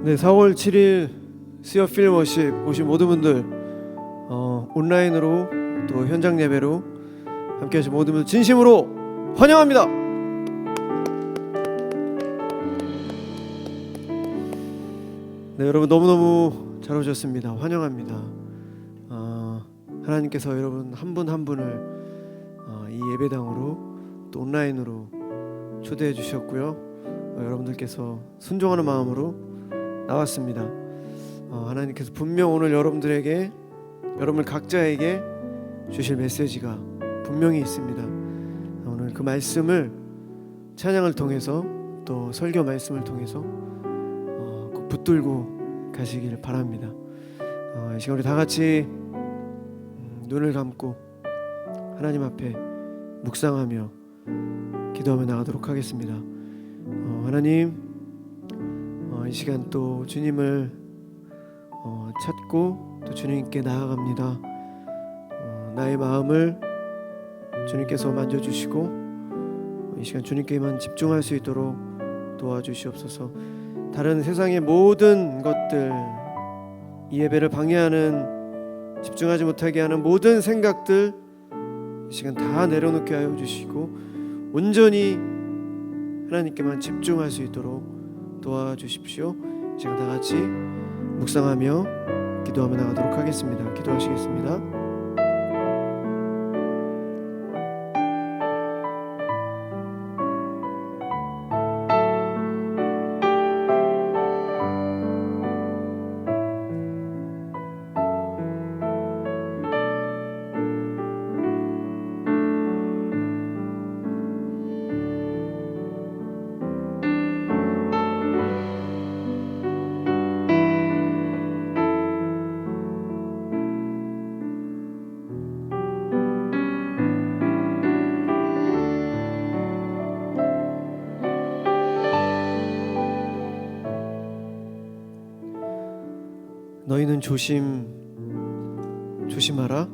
네, 4월 7일 수요 필워십 오신 모든 분들 온라인으로 또 현장 예배로 함께 하신 모든 분들 진심으로 환영합니다. 네, 여러분 너무너무 잘 오셨습니다. 환영합니다. 하나님께서 여러분 한 분 한 분을 이 예배당으로 또 온라인으로 초대해 주셨고요. 여러분들께서 순종하는 마음으로 나왔습니다. 하나님께서 분명 오늘 여러분들에게, 여러분 각자에게 주실 메시지가 분명히 있습니다. 오늘 그 말씀을 찬양을 통해서 또 설교 말씀을 통해서 꼭 붙들고 가시길 바랍니다. 이 시간 우리 다 같이 눈을 감고 하나님 앞에 묵상하며 기도하며 나가도록 하겠습니다. 하나님, 이 시간 또 주님을 찾고 또 주님께 나아갑니다. 나의 마음을 주님께서 만져주시고 이 시간 주님께만 집중할 수 있도록 도와주시옵소서. 다른 세상의 모든 것들, 이 예배를 방해하는, 집중하지 못하게 하는 모든 생각들 이 시간 다 내려놓게 하여 주시고 온전히 하나님께만 집중할 수 있도록 도와주십시오. 제가 다 같이 묵상하며 기도하며 나가도록 하겠습니다. 기도하시겠습니다. 너희는 조심하라.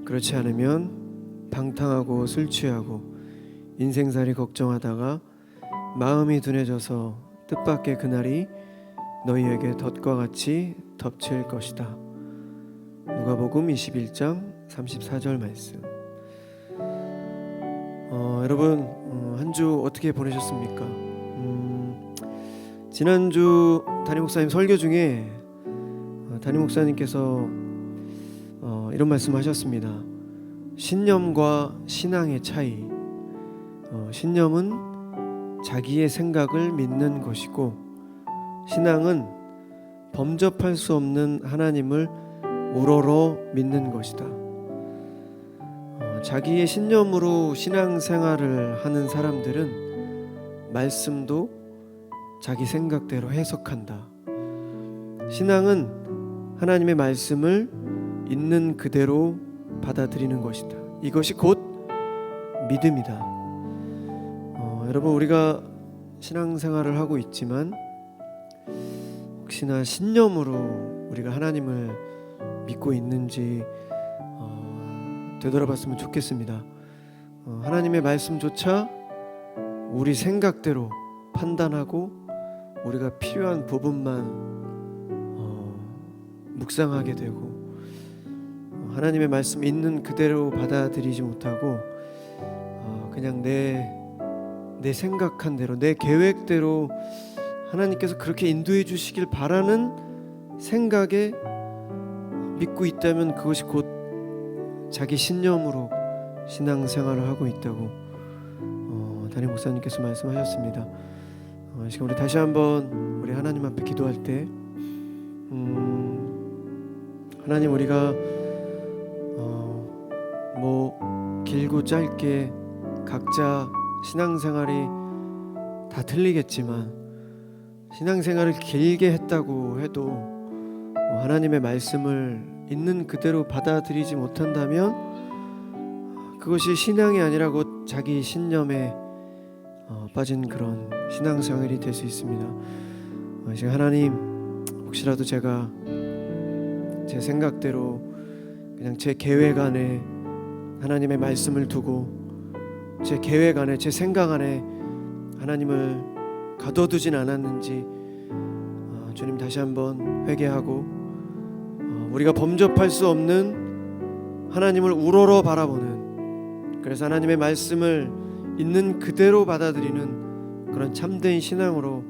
그렇지 않으면 방탕하고 술 취하고 인생살이 걱정하다가 마음이 둔해져서 뜻밖의 그날이 너희에게 덫과 같이 덮칠 것이다. 누가복음 21장 34절 말씀. 여러분 한 주 어떻게 보내셨습니까? 지난주 담임 목사님 설교 중에 담임 목사님께서 이런 말씀하셨습니다. 신념과 신앙의 차이. 신념은 자기의 생각을 믿는 것이고 신앙은 범접할 수 없는 하나님을 우러러 믿는 것이다. 자기의 신념으로 신앙생활을 하는 사람들은 말씀도 자기 생각대로 해석한다. 신앙은 하나님의 말씀을 있는 그대로 받아들이는 것이다. 이것이 곧 믿음이다. 여러분 우리가 신앙생활을 하고 있지만 혹시나 신념으로 우리가 하나님을 믿고 있는지 되돌아봤으면 좋겠습니다. 하나님의 말씀조차 우리 생각대로 판단하고 우리가 필요한 부분만 묵상하게 되고 하나님의 말씀 있는 그대로 받아들이지 못하고 그냥 내 생각한 대로, 내 계획대로 하나님께서 그렇게 인도해 주시길 바라는 생각에 믿고 있다면 그것이 곧 자기 신념으로 신앙생활을 하고 있다고 담임 목사님께서 말씀하셨습니다. 지금 우리 다시 한번 우리 하나님 앞에 기도할 때 하나님, 우리가 뭐 길고 짧게 각자 신앙생활이 다 틀리겠지만 신앙생활을 길게 했다고 해도 하나님의 말씀을 있는 그대로 받아들이지 못한다면 그것이 신앙이 아니라 곧 자기 신념에 빠진 그런 신앙생활이 될 수 있습니다. 지금 하나님, 혹시라도 제가 제 생각대로 그냥 제 계획 안에 하나님의 말씀을 두고 제 계획 안에, 제 생각 안에 하나님을 가둬두진 않았는지 주님 다시 한번 회개하고 우리가 범접할 수 없는 하나님을 우러러 바라보는, 그래서 하나님의 말씀을 있는 그대로 받아들이는 그런 참된 신앙으로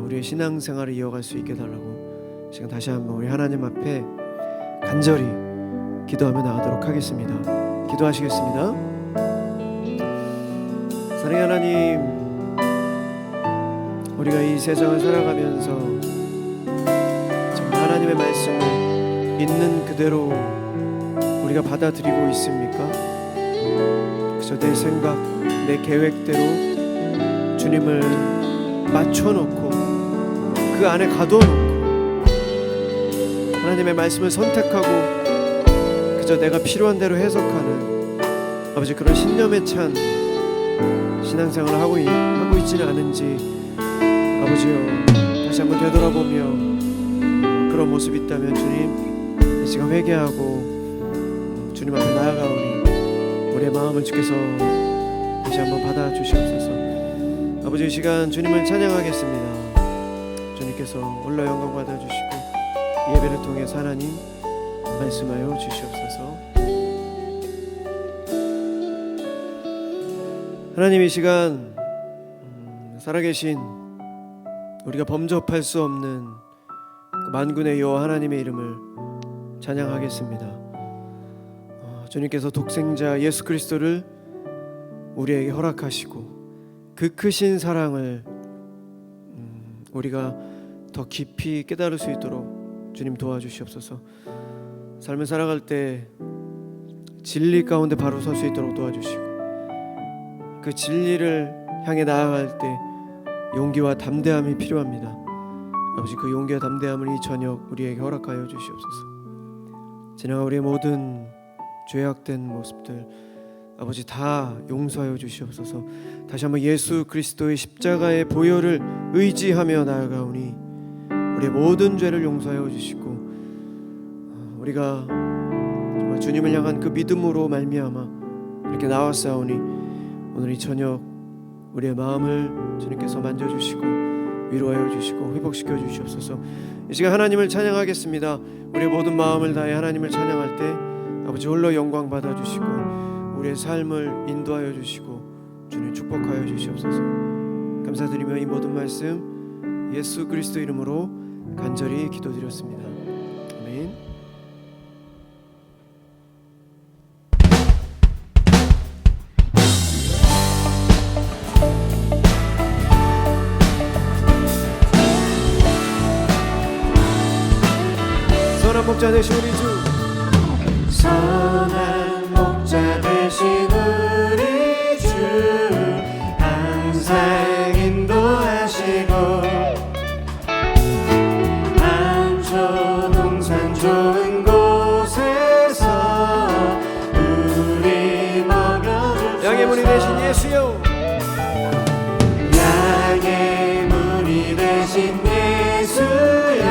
우리의 신앙생활을 이어갈 수 있게 달라고 지금 다시 한번 우리 하나님 앞에 간절히 기도하며 나가도록 하겠습니다. 기도하시겠습니다. 사랑의 하나님, 우리가 이 세상을 살아가면서 정말 하나님의 말씀을 있는 그대로 우리가 받아들이고 있습니까? 그래서 내 생각, 내 계획대로 주님을 맞춰놓고 그 안에 가둬놓고 하나님의 말씀을 선택하고 그저 내가 필요한 대로 해석하는 아버지 그런 신념에 찬 신앙생활을 하고 있지는 않은지 아버지여 다시 한번 되돌아보며 그런 모습이 있다면 주님 이 시간 회개하고 주님 앞에 나아가오니 우리의 마음을 주께서 다시 한번 받아주시옵소서. 아버지 이 시간 주님을 찬양하겠습니다. 주님께서 올라 영광 받아주시고 이 예배를 통해 하나님 말씀하여 주시옵소서. 하나님 이 시간 살아계신 우리가 범접할 수 없는 그 만군의 여호와 하나님의 이름을 찬양하겠습니다. 주님께서 독생자 예수 그리스도를 우리에게 허락하시고 그 크신 사랑을 우리가 더 깊이 깨달을 수 있도록 주님 도와주시옵소서. 삶을 살아갈 때 진리 가운데 바로 설 수 있도록 도와주시고 그 진리를 향해 나아갈 때 용기와 담대함이 필요합니다. 아버지 그 용기와 담대함을 이 저녁 우리에게 허락하여 주시옵소서. 지나가 우리의 모든 죄악된 모습들 아버지 다 용서하여 주시옵소서. 다시 한번 예수 그리스도의 십자가의 보혈을 의지하며 나아가오니 우리의 모든 죄를 용서하여 주시고 우리가 정말 주님을 향한 그 믿음으로 말미암아 이렇게 나왔사오니 오늘 이 저녁 우리의 마음을 주님께서 만져주시고 위로하여 주시고 회복시켜 주시옵소서. 이 시간 하나님을 찬양하겠습니다. 우리의 모든 마음을 다해 하나님을 찬양할 때 아버지 홀로 영광 받아주시고 우리의 삶을 인도하여 주시고 주님 축복하여 주시옵소서. 감사드리며 이 모든 말씀 예수 그리스도 이름으로 간절히 기도드렸습니다. 아멘. 선한 목자 되신 우리 주, 선한 목자 되신 우리 주 항상 인도하시고 안초동산 좋은 곳에서 우리 먹여주소서. 양의 문이 되신 예수여, 양의 문이 되신 예수여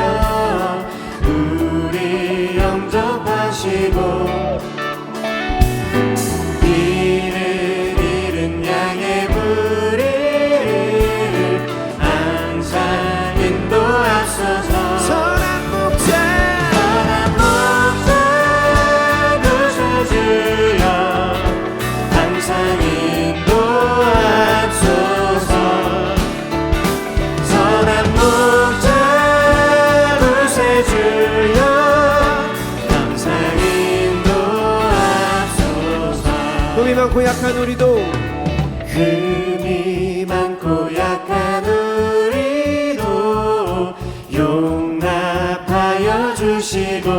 우리 영접하시고 잃은 양의 무리를 항상 인도하소서. 선한 목자 구세주여 항상 인도하소서. 선한 목자 구세주여 항상 인도하소서. 흠이 많고 약한 우리도 흠이 많고 약한 우리도 용납하여 주시고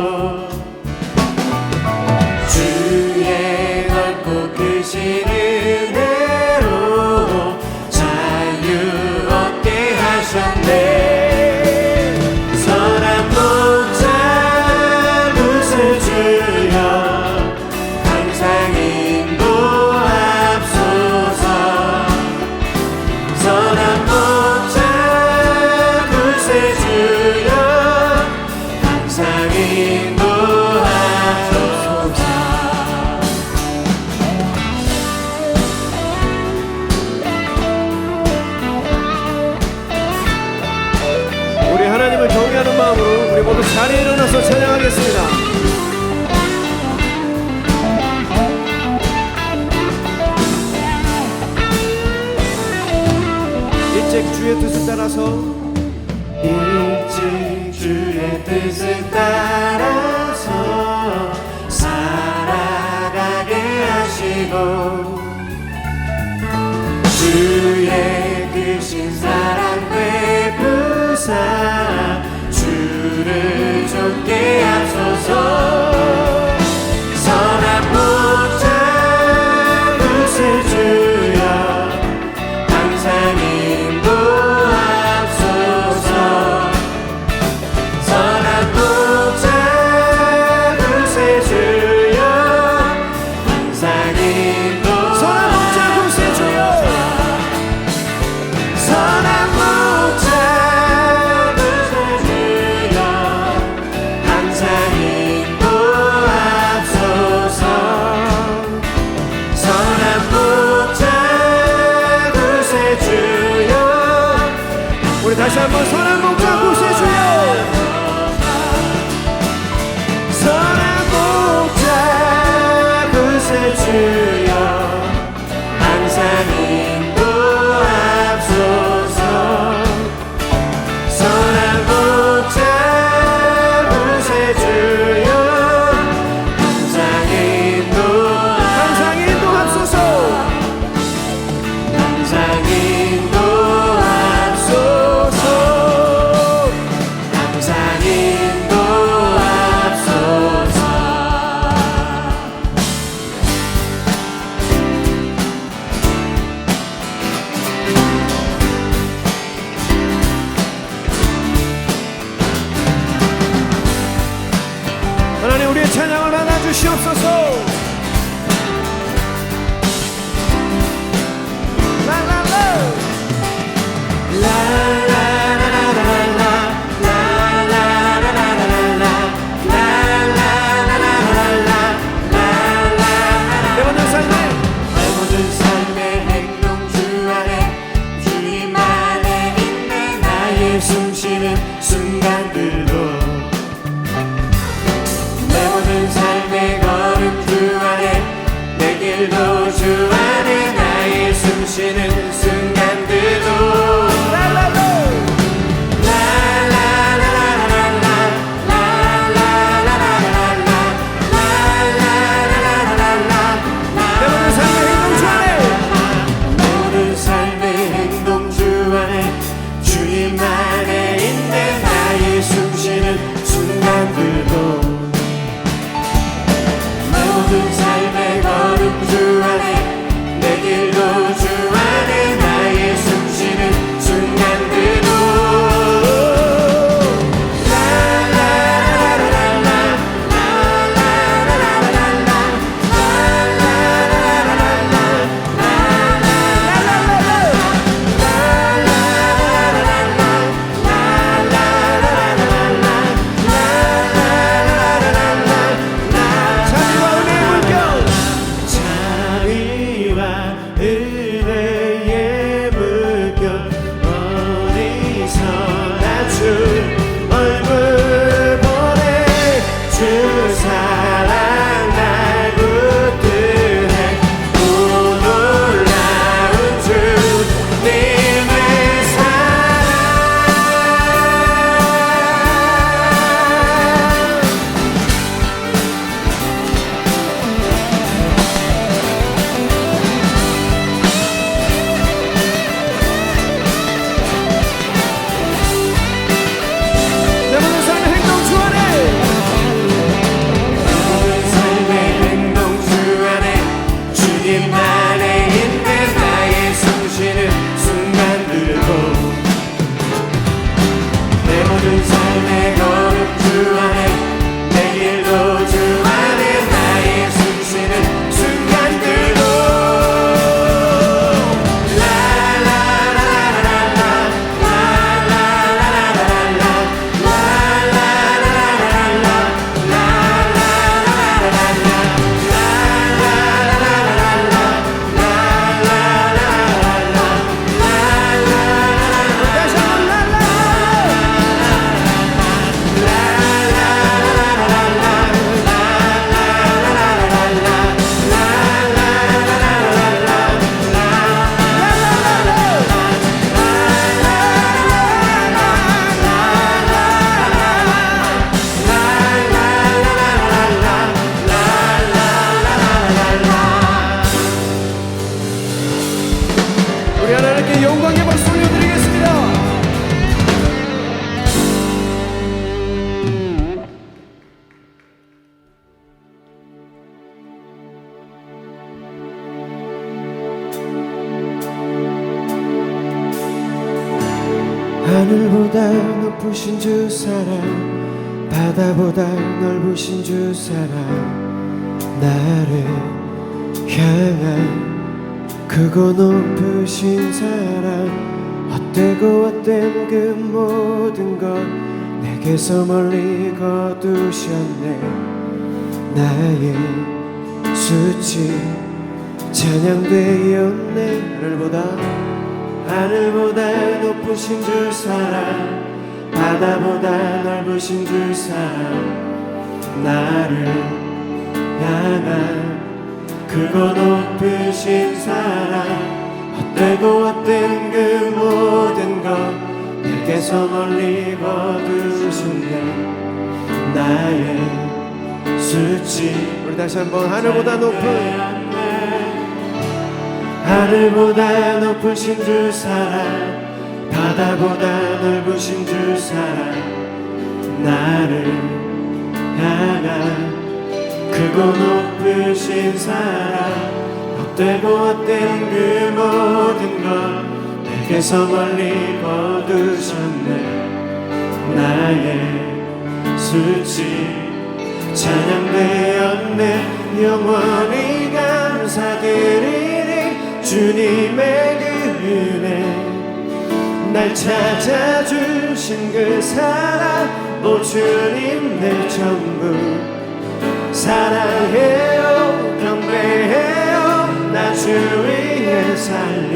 주의 넓고 크신 은혜로 자유 얻게 하셨네. 선한 목자 구세주여 항상 인도하소서. 선한 목자 구세주여 항상 인도하소서. 자리에 일어나서 찬양하겠습니다. 일찍 주의 뜻을 따라서 일찍 주의 뜻을 따라서 살아가게 하시고 주의 크신 사랑 베푸사 주를 좇게 하소서. 선한 목자 그새 주여 항상 인도하소서. 선한 목자 그새 주여 항상 인도하소서. 선한 목자 그새 주여 항상 인도하소서. 선한 목자 그새 주여. 우리 다시 한번 선한 목자 구세 주여. 선한 목자 그새 주여 항상 인도하소서. 선한 목자 그새 주여 항상 인도하소서. 항상 인도하소서. 항상 인도하소서. 하나님 우리의 찬양을 받아주시옵소서. 내 모든 삶의 행동 주 안에 주님 안에 있네. 나의 숨쉬는 순간들도 내 모든 삶의 걸음 주 안에 내 길도 주 안에 나의 숨쉬는 순간들도 모든 삶의 행동 주 안에 주님 안에 있네. 나의 숨쉬는 순간들도 모든 삶의 걸음 주 안에 우리 하나님께 영광의 박수 올려드리겠습니다. 하늘보다 높으신 주 사랑, 바다보다 넓으신 주 사랑, 나를 향한 크고 높으신 사랑, 헛되고 헛된 그 모든 것 내게서 멀리 거두셨네. 나의 수치 찬양되었네. 하늘보다 높으신 주 사랑, 바다보다 넓으신 주 사랑, 나를 향한 크고 높으신 사랑, 헛되고 헛된 그 모든 것 내게서 멀리 거두셨네. 나의 수치. 우리 다시 한번 하늘보다 높으신 주 사랑, 바다보다 넓으신 주 사랑, 나를 향한 크고 높으신 사랑, 헛되고 헛된 그 모든 것 내게서 멀리 거두셨네. 나의 수치 찬양되었네. 영원히 감사드리리 주님의 그 은혜, 날 찾아주신 그 사랑, 오 주님 내 전부. 사랑해요 경배해요 나 주 위에 살림,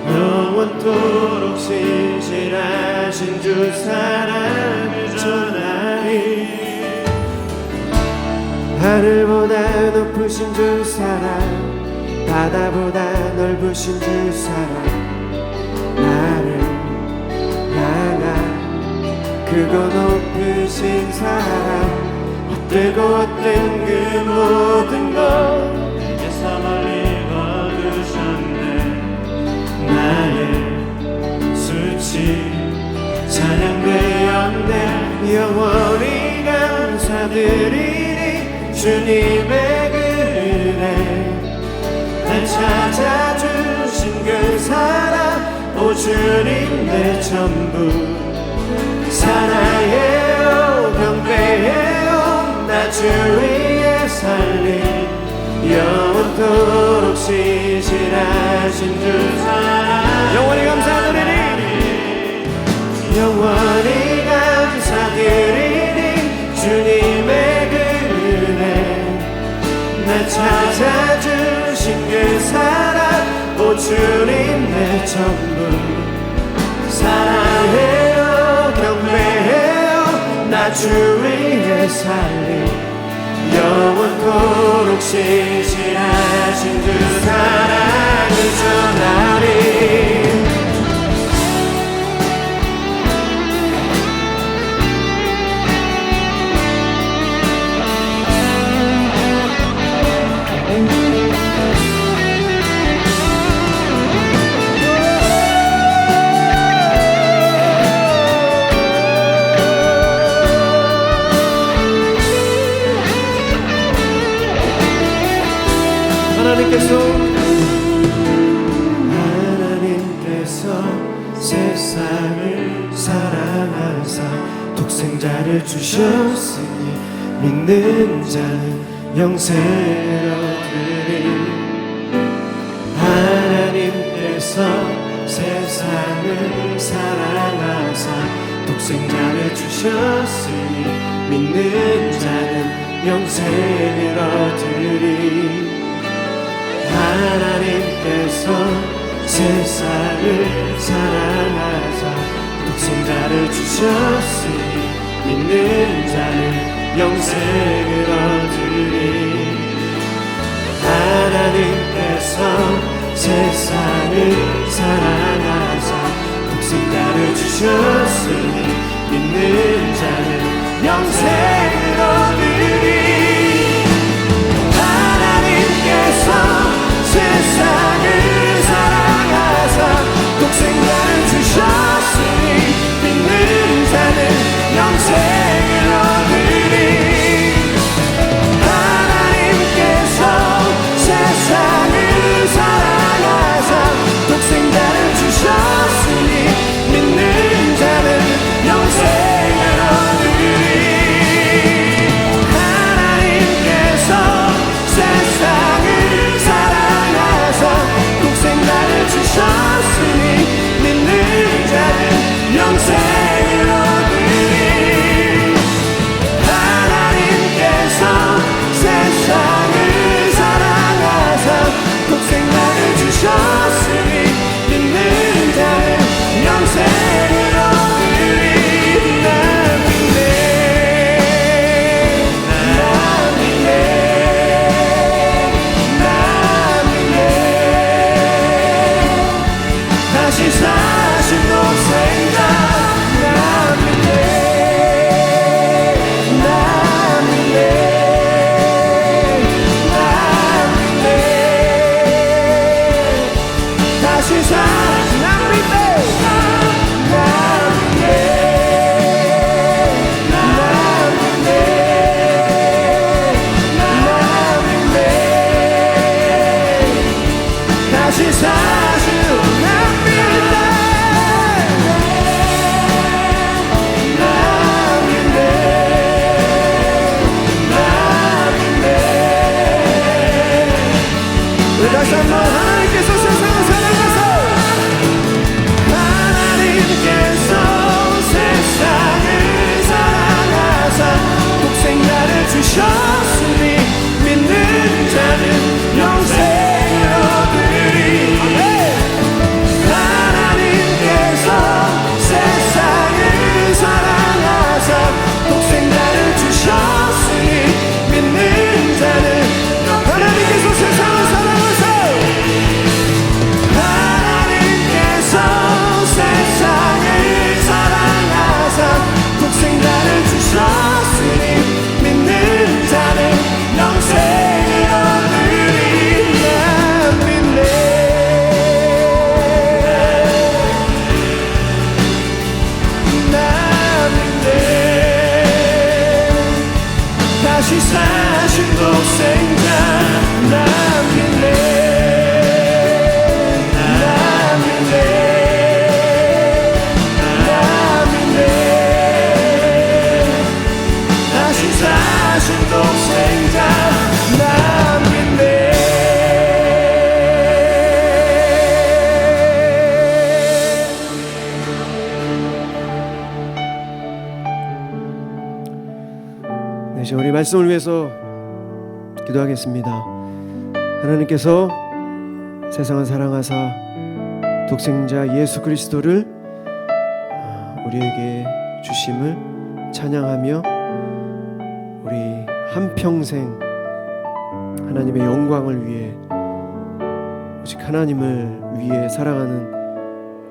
영원토록 신실하신 주 사랑을 전하리. 하늘보다 높으신 주 사랑, 바다보다 넓으신 주 사랑, 나를 향한 크고 높으신 사랑, 헛되고 헛된 그 모든 것 내게서 멀리 거두셨네. 나의 수치 찬양되었네. 영원히 감사드리리 주님의 그 은혜, 날 찾아주신 그 사랑, 오 주님 내 전부. 사랑해요 경배해요 나 주 위에 살림, 영원토록 신실하신 주 사랑, 영원히 감사드리니, 영원히 감사드리니 주님의 그 은혜, 날 찾아주신 그 사랑, 오 주님 내 전부. 사랑해요 경배해요 나 주 위에 살림, 영원토록 신실하신 그 사랑을 전하리. 하나님께서 세상을 사랑하사 독생자를 주셨으니 믿는 자는 영생을 얻으리. 하나님께서 세상을 사랑하사 독생자를 주셨으니 믿는 자는 영생을 얻으리. 하나님께서 세상을 사랑하사 독생자를 주셨으니 믿는 자는 영생을 얻으리. 하나님께서 세상을 사랑하사 독생자를 주셨으니 믿는 자는 영생을 얻으리. 하나님께서 세상을 사랑하사 다시 사신 난 믿네 다시 사신 난 믿네 다시 한번 하나님께서 세상을 사랑하사 하나님께서 세상을 사랑하사 독생자를 주셨으니 믿는 자는 영생을 얻으리 하나님께서 세상을 사랑하사 독생자를 주셨으니 믿는 자는 하나님께서 세상을 사랑하사 하나님께서 세상을 사랑하사 독생자를 주셨으니 믿는 자는 영생을 얻으리 난 믿네 난 믿네 다시 사신 독생자 난 믿네 독생자 난 믿네 네, 이제 우리 말씀을 위해서 기도하겠습니다. 하나님께서 세상을 사랑하사 독생자 예수 그리스도를 우리에게 주심을 찬양하며 우리 한평생 하나님의 영광을 위해 오직 하나님을 위해 살아가는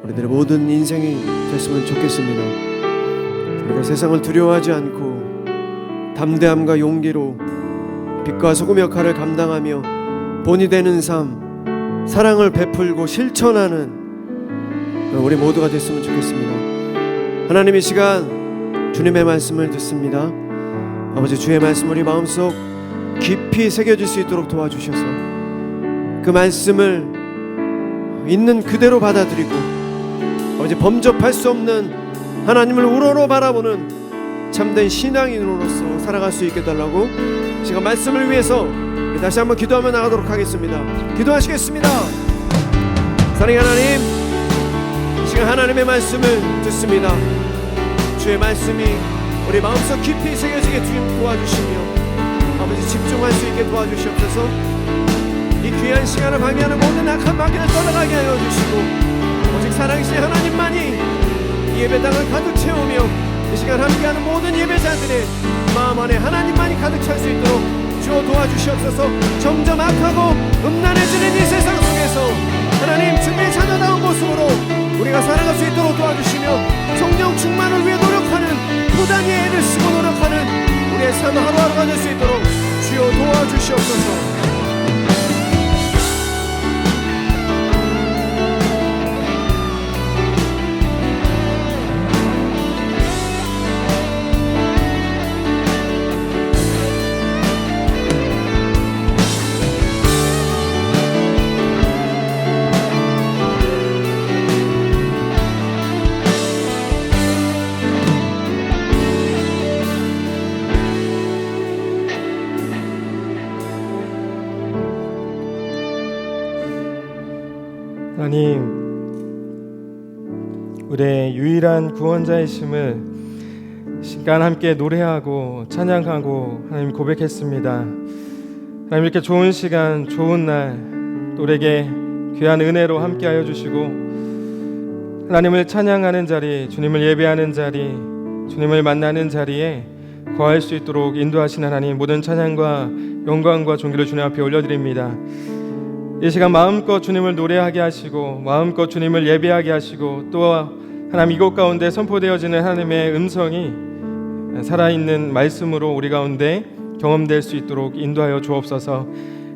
우리들의 모든 인생이 됐으면 좋겠습니다. 우리가 세상을 두려워하지 않고 담대함과 용기로 빛과 소금 역할을 감당하며 본이 되는 삶, 사랑을 베풀고 실천하는 우리 모두가 됐으면 좋겠습니다. 하나님 이 시간 주님의 말씀을 듣습니다. 아버지 주의 말씀 우리 마음속 깊이 새겨질 수 있도록 도와주셔서 그 말씀을 있는 그대로 받아들이고 아버지 범접할 수 없는 하나님을 우러러 바라보는 참된 신앙인으로서 살아갈 수 있게 달라고 제가 말씀을 위해서 다시 한번 기도하며 나가도록 하겠습니다. 기도하시겠습니다. 사랑의 하나님, 지금 하나님의 말씀을 듣습니다. 주의 말씀이 우리 마음속 깊이 새겨지게 주님 도와주시며 아버지 집중할 수 있게 도와주시옵소서. 이 귀한 시간을 방해하는 모든 악한 마귀를 떠나가게 하여 주시고 오직 살아계신 하나님만이 이 예배당을 가득 채우며 이 시간 함께하는 모든 예배자들의 마음 안에 하나님만이 가득 찰 수 있도록 주어 도와주시옵소서. 점점 악하고 음란해지는 이 세상 속에서 하나님 주님의 자녀다운 모습으로 우리가 살아갈 수 있도록 도와주시며 성령 충만을 위해 노력하는 부단히 애를 쓰고 노력하는 우리의 삶 하루하루가 될 수 있도록 주여 도와주시옵소서. 하나님, 우리의 유일한 구원자이심을 시간 함께 노래하고 찬양하고 하나님 고백했습니다. 하나님 이렇게 좋은 시간, 좋은 날 또 우리에게 귀한 은혜로 함께하여 주시고 하나님을 찬양하는 자리, 주님을 예배하는 자리, 주님을 만나는 자리에 거할 수 있도록 인도하신 하나님, 모든 찬양과 영광과 존귀를 주님 앞에 올려드립니다. 이 시간 마음껏 주님을 노래하게 하시고 마음껏 주님을 예배하게 하시고 또 하나님 이곳 가운데 선포되어지는 하나님의 음성이 살아있는 말씀으로 우리 가운데 경험될 수 있도록 인도하여 주옵소서.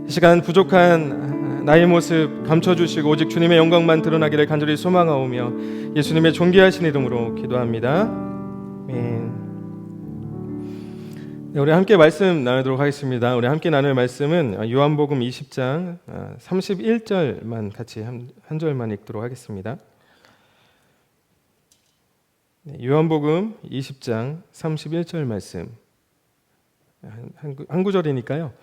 이 시간 부족한 나의 모습 감춰주시고 오직 주님의 영광만 드러나기를 간절히 소망하오며 예수님의 존귀하신 이름으로 기도합니다. 아멘. 네, 우리 함께 말씀 나누도록 하겠습니다. 우리 함께 나눌 말씀은 요한복음 20장 31절만 같이 한 절만 읽도록 하겠습니다. 네, 요한복음 20장 31절 말씀 한 구절이니까요.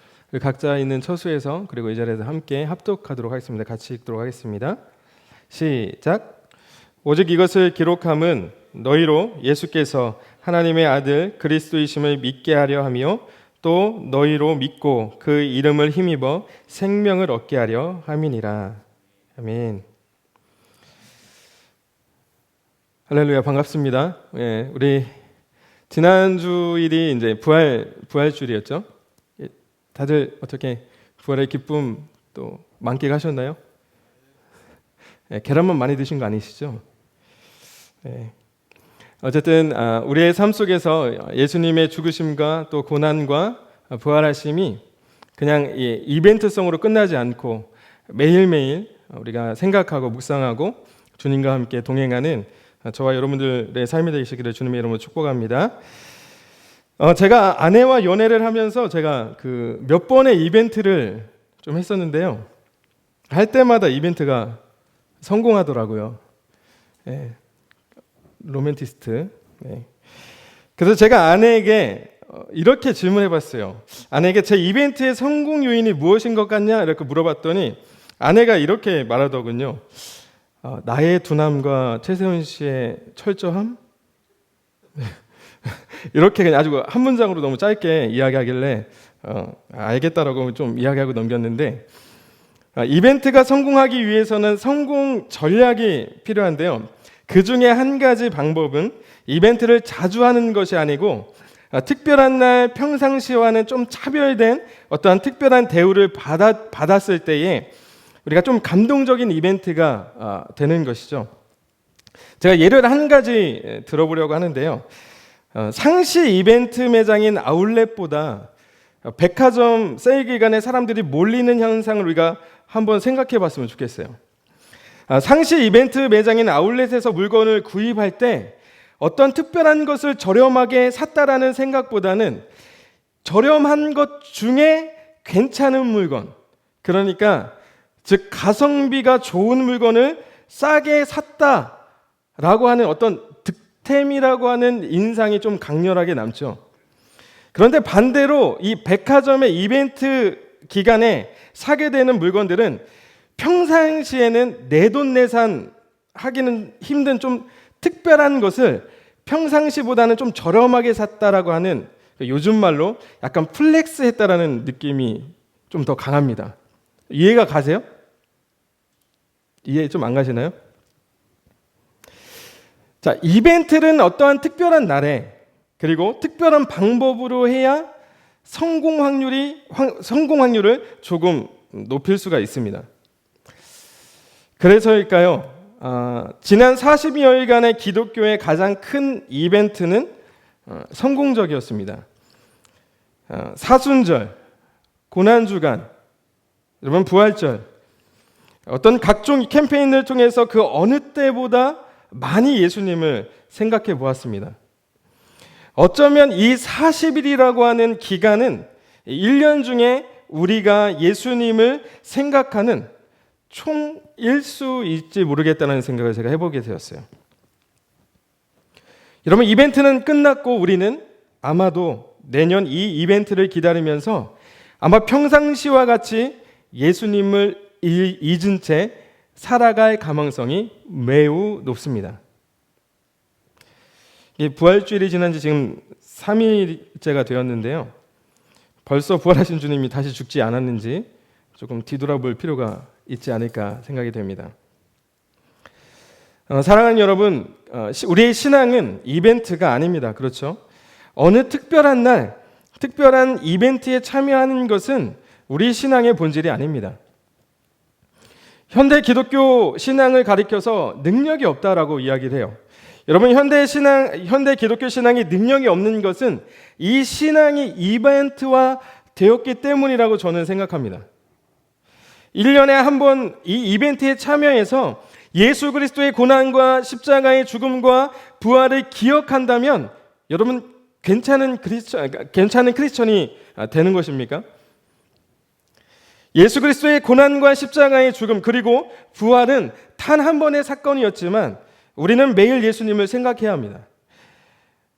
각자 있는 처수에서 그리고 이 자리에서 함께 합독하도록 하겠습니다. 같이 읽도록 하겠습니다. 시작. 오직 이것을 기록함은 너희로 예수께서 하나님의 아들 그리스도이심을 믿게 하려 하며 또 너희로 믿고 그 이름을 힘입어 생명을 얻게 하려 함이니라. 아멘. 할렐루야, 반갑습니다. 예, 우리 지난 주일이 이제 부활주일이었죠. 다들 어떻게 부활의 기쁨 또 만끽하셨나요? 예, 계란만 많이 드신 거 아니시죠? 예. 어쨌든 우리의 삶 속에서 예수님의 죽으심과 또 고난과 부활하심이 그냥 이벤트성으로 끝나지 않고 매일매일 우리가 생각하고 묵상하고 주님과 함께 동행하는 저와 여러분들의 삶이 되시기를 주님의 이름으로 축복합니다. 제가 아내와 연애를 하면서 제가 그 몇 번의 이벤트를 좀 했었는데요. 할 때마다 이벤트가 성공하더라고요. 예. 로맨티스트. 네. 그래서 제가 아내에게 이렇게 질문해봤어요. 아내에게 제 이벤트의 성공 요인이 무엇인 것 같냐 이렇게 물어봤더니 아내가 이렇게 말하더군요. 나의 두남과 최세훈 씨의 철저함? 이렇게 그냥 아주 한 문장으로 너무 짧게 이야기하길래 알겠다라고 좀 이야기하고 넘겼는데 이벤트가 성공하기 위해서는 성공 전략이 필요한데요. 그 중에 한 가지 방법은 이벤트를 자주 하는 것이 아니고 특별한 날 평상시와는 좀 차별된 어떠한 특별한 대우를 받았을 때에 우리가 좀 감동적인 이벤트가 되는 것이죠. 제가 예를 한 가지 들어보려고 하는데요. 상시 이벤트 매장인 아울렛보다 백화점 세일 기간에 사람들이 몰리는 현상을 우리가 한번 생각해 봤으면 좋겠어요. 상시 이벤트 매장인 아울렛에서 물건을 구입할 때 어떤 특별한 것을 저렴하게 샀다라는 생각보다는 저렴한 것 중에 괜찮은 물건, 그러니까 즉 가성비가 좋은 물건을 싸게 샀다라고 하는 어떤 득템이라고 하는 인상이 좀 강렬하게 남죠. 그런데 반대로 이 백화점의 이벤트 기간에 사게 되는 물건들은 평상시에는 내돈내산 하기는 힘든 좀 특별한 것을 평상시보다는 좀 저렴하게 샀다라고 하는 요즘 말로 약간 플렉스 했다라는 느낌이 좀 더 강합니다. 이해가 가세요? 이해 좀 안 가시나요? 자, 이벤트는 어떠한 특별한 날에 그리고 특별한 방법으로 해야 성공 확률을 조금 높일 수가 있습니다. 그래서일까요? 지난 40여일간의 기독교의 가장 큰 이벤트는 성공적이었습니다. 사순절, 고난주간, 여러분 부활절, 어떤 각종 캠페인을 통해서 그 어느 때보다 많이 예수님을 생각해 보았습니다. 어쩌면 이 40일이라고 하는 기간은 1년 중에 우리가 예수님을 생각하는 총일 수 있지 모르겠다는 생각을 제가 해보게 되었어요. 여러분, 이벤트는 끝났고 우리는 아마도 내년 이 이벤트를 기다리면서 아마 평상시와 같이 예수님을 잊은 채 살아갈 가능성이 매우 높습니다. 부활주일이 지난 지 지금 3일째가 되었는데요. 벌써 부활하신 주님이 다시 죽지 않았는지 조금 뒤돌아볼 필요가 있지 않을까 생각이 됩니다. 사랑하는 여러분, 우리의 신앙은 이벤트가 아닙니다. 그렇죠? 어느 특별한 날, 특별한 이벤트에 참여하는 것은 우리 신앙의 본질이 아닙니다. 현대 기독교 신앙을 가리켜서 능력이 없다라고 이야기를 해요. 여러분, 현대 기독교 신앙이 능력이 없는 것은 이 신앙이 이벤트화 되었기 때문이라고 저는 생각합니다. 1년에 한 번 이 이벤트에 참여해서 예수 그리스도의 고난과 십자가의 죽음과 부활을 기억한다면 여러분 괜찮은 크리스천이 되는 것입니까? 예수 그리스도의 고난과 십자가의 죽음 그리고 부활은 단 한 번의 사건이었지만 우리는 매일 예수님을 생각해야 합니다.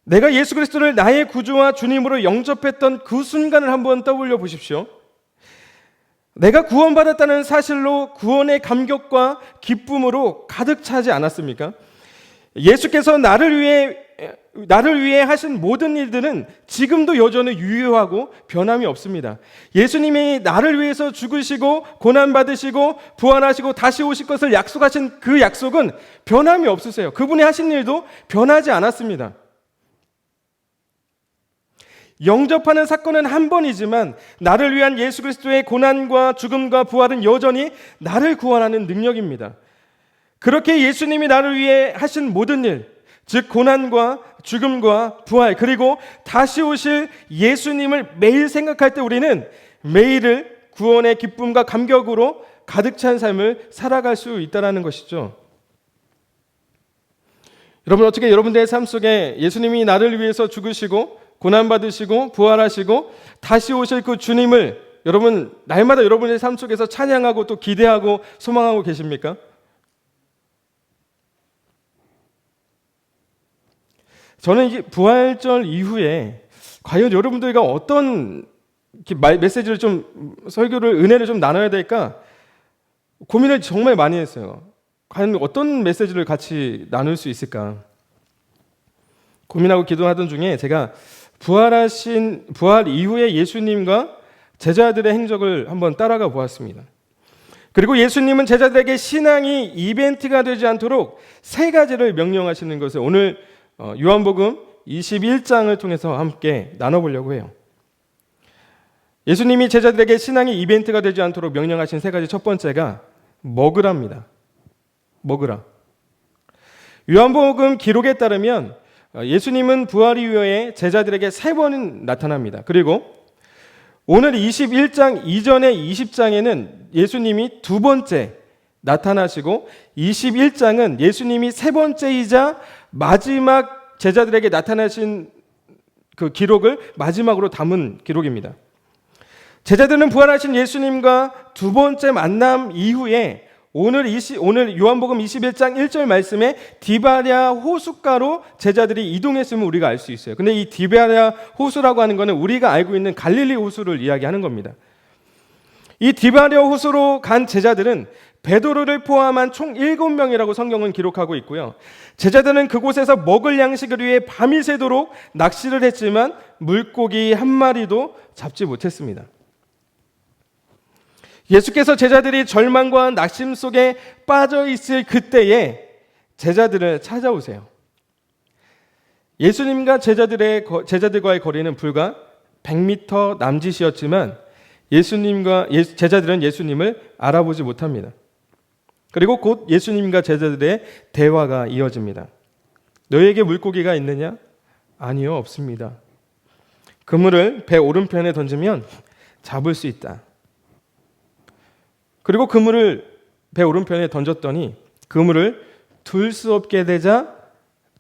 내가 예수 그리스도를 나의 구주와 주님으로 영접했던 그 순간을 한번 떠올려 보십시오. 내가 구원받았다는 사실로 구원의 감격과 기쁨으로 가득 차지 않았습니까? 예수께서 나를 위해 하신 모든 일들은 지금도 여전히 유효하고 변함이 없습니다. 예수님이 나를 위해서 죽으시고 고난받으시고 부활하시고 다시 오실 것을 약속하신 그 약속은 변함이 없으세요. 그분이 하신 일도 변하지 않았습니다. 영접하는 사건은 한 번이지만 나를 위한 예수 그리스도의 고난과 죽음과 부활은 여전히 나를 구원하는 능력입니다. 그렇게 예수님이 나를 위해 하신 모든 일, 즉 고난과 죽음과 부활 그리고 다시 오실 예수님을 매일 생각할 때 우리는 매일을 구원의 기쁨과 감격으로 가득 찬 삶을 살아갈 수 있다는 것이죠. 여러분 어떻게 여러분들의 삶 속에 예수님이 나를 위해서 죽으시고 고난받으시고 부활하시고 다시 오실 그 주님을 여러분 날마다 여러분의 삶 속에서 찬양하고 또 기대하고 소망하고 계십니까? 저는 이 부활절 이후에 과연 여러분들과 어떤 메시지를 좀 설교를 은혜를 좀 나눠야 될까 고민을 정말 많이 했어요. 과연 어떤 메시지를 같이 나눌 수 있을까 고민하고 기도하던 중에 제가 부활 이후에 예수님과 제자들의 행적을 한번 따라가 보았습니다. 그리고 예수님은 제자들에게 신앙이 이벤트가 되지 않도록 세 가지를 명령하시는 것을 오늘 요한복음 21장을 통해서 함께 나눠보려고 해요. 예수님이 제자들에게 신앙이 이벤트가 되지 않도록 명령하신 세 가지 첫 번째가 먹으랍니다. 먹으라. 요한복음 기록에 따르면 예수님은 부활 이후에 제자들에게 3번 나타납니다. 그리고 오늘 21장 이전의 20장에는 예수님이 2번째 나타나시고 21장은 예수님이 3번째이자 마지막 제자들에게 나타나신 그 기록을 마지막으로 담은 기록입니다. 제자들은 부활하신 예수님과 2번째 만남 이후에 오늘 요한복음 21장 1절 말씀에 디바랴 호숫가로 제자들이 이동했음을 우리가 알 수 있어요. 근데 이 디바랴 호수라고 하는 것은 우리가 알고 있는 갈릴리 호수를 이야기하는 겁니다. 이 디바랴 호수로 간 제자들은 베드로를 포함한 총 7명이라고 성경은 기록하고 있고요. 제자들은 그곳에서 먹을 양식을 위해 밤이 새도록 낚시를 했지만 물고기 한 마리도 잡지 못했습니다. 예수께서 제자들이 절망과 낙심 속에 빠져 있을 그때에 제자들을 찾아오세요. 예수님과 제자들과의 거리는 불과 100m 남짓이었지만 제자들은 예수님을 알아보지 못합니다. 그리고 곧 예수님과 제자들의 대화가 이어집니다. 너희에게 물고기가 있느냐? 아니요, 없습니다. 그물을 배 오른편에 던지면 잡을 수 있다. 그리고 그물을 배 오른편에 던졌더니 그물을 둘 수 없게 되자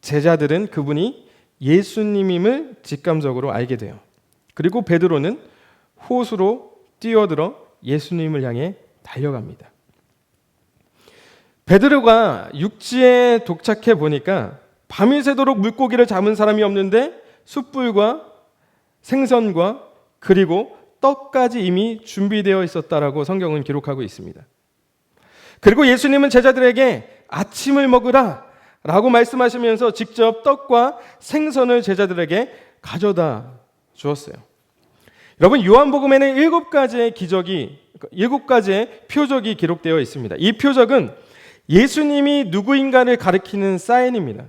제자들은 그분이 예수님임을 직감적으로 알게 돼요. 그리고 베드로는 호수로 뛰어들어 예수님을 향해 달려갑니다. 베드로가 육지에 도착해 보니까 밤이 새도록 물고기를 잡은 사람이 없는데 숯불과 생선과 그리고 떡까지 이미 준비되어 있었다라고 성경은 기록하고 있습니다. 그리고 예수님은 제자들에게 아침을 먹으라 라고 말씀하시면서 직접 떡과 생선을 제자들에게 가져다 주었어요. 여러분 요한복음에는 7가지의 표적이 기록되어 있습니다. 이 표적은 예수님이 누구인가를 가리키는 사인입니다.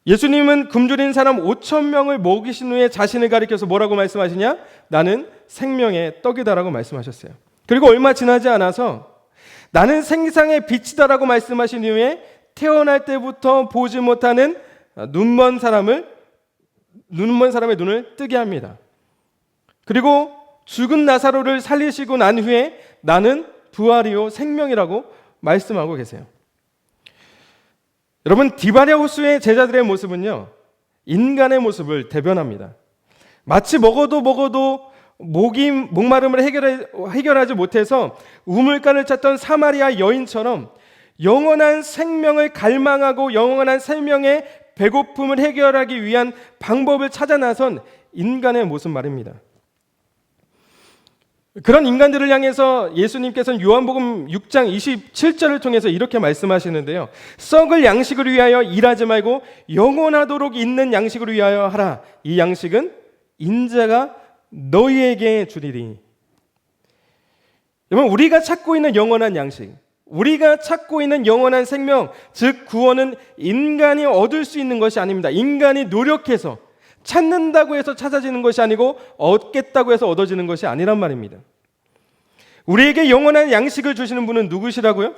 예수님은 굶주린 사람 5,000명을 먹이신 후에 자신을 가리켜서 뭐라고 말씀하시냐? 나는 생명의 떡이다라고 말씀하셨어요. 그리고 얼마 지나지 않아서 나는 생상의 빛이다라고 말씀하신 이후에 태어날 때부터 보지 못하는 눈먼 사람의 눈을 뜨게 합니다. 그리고 죽은 나사로를 살리시고 난 후에 나는 부활이요 생명이라고 말씀하고 계세요. 여러분, 디바랴호스의 제자들의 모습은요, 인간의 모습을 대변합니다. 마치 먹어도 목마름을 해결하지 못해서 우물가를 찾던 사마리아 여인처럼 영원한 생명을 갈망하고 영원한 생명의 배고픔을 해결하기 위한 방법을 찾아 나선 인간의 모습 말입니다. 그런 인간들을 향해서 예수님께서는 요한복음 6장 27절을 통해서 이렇게 말씀하시는데요. 썩을 양식을 위하여 일하지 말고 영원하도록 있는 양식을 위하여 하라. 이 양식은 인자가 너희에게 주리니. 여러분, 우리가 찾고 있는 영원한 양식, 우리가 찾고 있는 영원한 생명, 즉 구원은 인간이 얻을 수 있는 것이 아닙니다. 인간이 노력해서 찾는다고 해서 찾아지는 것이 아니고 얻겠다고 해서 얻어지는 것이 아니란 말입니다. 우리에게 영원한 양식을 주시는 분은 누구시라고요?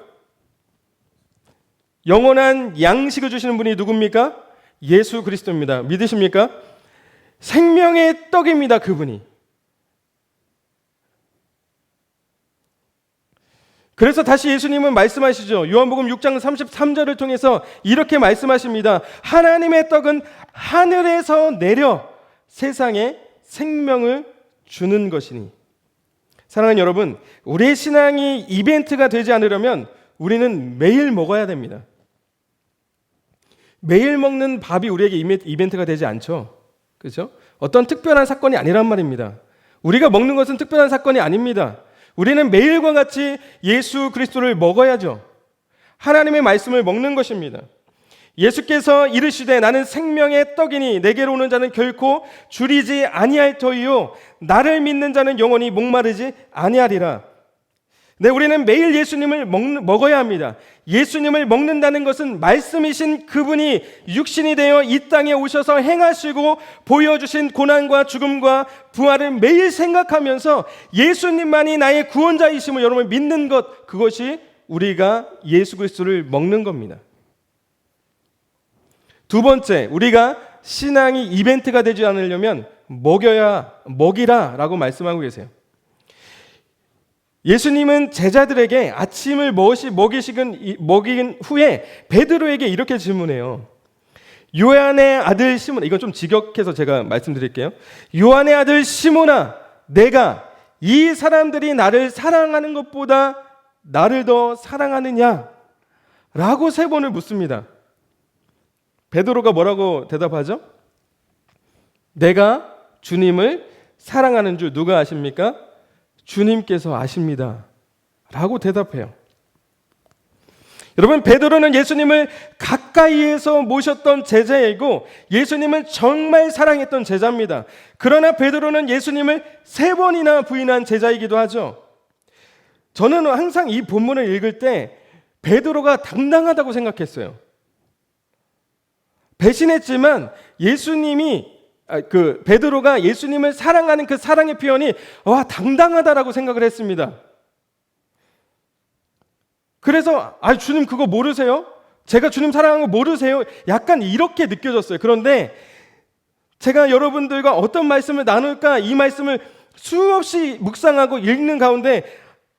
영원한 양식을 주시는 분이 누굽니까? 예수 그리스도입니다. 믿으십니까? 생명의 떡입니다. 그분이. 그래서 다시 예수님은 말씀하시죠. 요한복음 6장 33절을 통해서 이렇게 말씀하십니다. 하나님의 떡은 하늘에서 내려 세상에 생명을 주는 것이니. 사랑하는 여러분, 우리의 신앙이 이벤트가 되지 않으려면 우리는 매일 먹어야 됩니다. 매일 먹는 밥이 우리에게 이벤트가 되지 않죠. 그렇죠? 어떤 특별한 사건이 아니란 말입니다. 우리가 먹는 것은 특별한 사건이 아닙니다. 우리는 매일과 같이 예수 그리스도를 먹어야죠. 하나님의 말씀을 먹는 것입니다. 예수께서 이르시되 나는 생명의 떡이니 내게로 오는 자는 결코 줄이지 아니할 터이요 나를 믿는 자는 영원히 목마르지 아니하리라. 네, 우리는 매일 예수님을 먹어야 합니다. 예수님을 먹는다는 것은 말씀이신 그분이 육신이 되어 이 땅에 오셔서 행하시고 보여주신 고난과 죽음과 부활을 매일 생각하면서 예수님만이 나의 구원자이심을 여러분 믿는 것, 그것이 우리가 예수 그리스도를 먹는 겁니다. 두 번째, 우리가 신앙이 이벤트가 되지 않으려면 먹이라 라고 말씀하고 계세요. 예수님은 제자들에게 아침을 먹인 후에 베드로에게 이렇게 질문해요. 요한의 아들 시몬아, 이건 좀 직역해서 제가 말씀드릴게요. 요한의 아들 시몬아, 내가 이 사람들이 나를 사랑하는 것보다 나를 더 사랑하느냐? 라고 3번을 묻습니다. 베드로가 뭐라고 대답하죠? 내가 주님을 사랑하는 줄 누가 아십니까? 주님께서 아십니다. 라고 대답해요. 여러분, 베드로는 예수님을 가까이에서 모셨던 제자이고 예수님을 정말 사랑했던 제자입니다. 그러나 베드로는 예수님을 3번이나 부인한 제자이기도 하죠. 저는 항상 이 본문을 읽을 때 베드로가 당당하다고 생각했어요. 배신했지만 베드로가 예수님을 사랑하는 그 사랑의 표현이 당당하다라고 생각을 했습니다. 그래서 주님 그거 모르세요? 제가 주님 사랑하는 거 모르세요? 약간 이렇게 느껴졌어요. 그런데 제가 여러분들과 어떤 말씀을 나눌까, 이 말씀을 수없이 묵상하고 읽는 가운데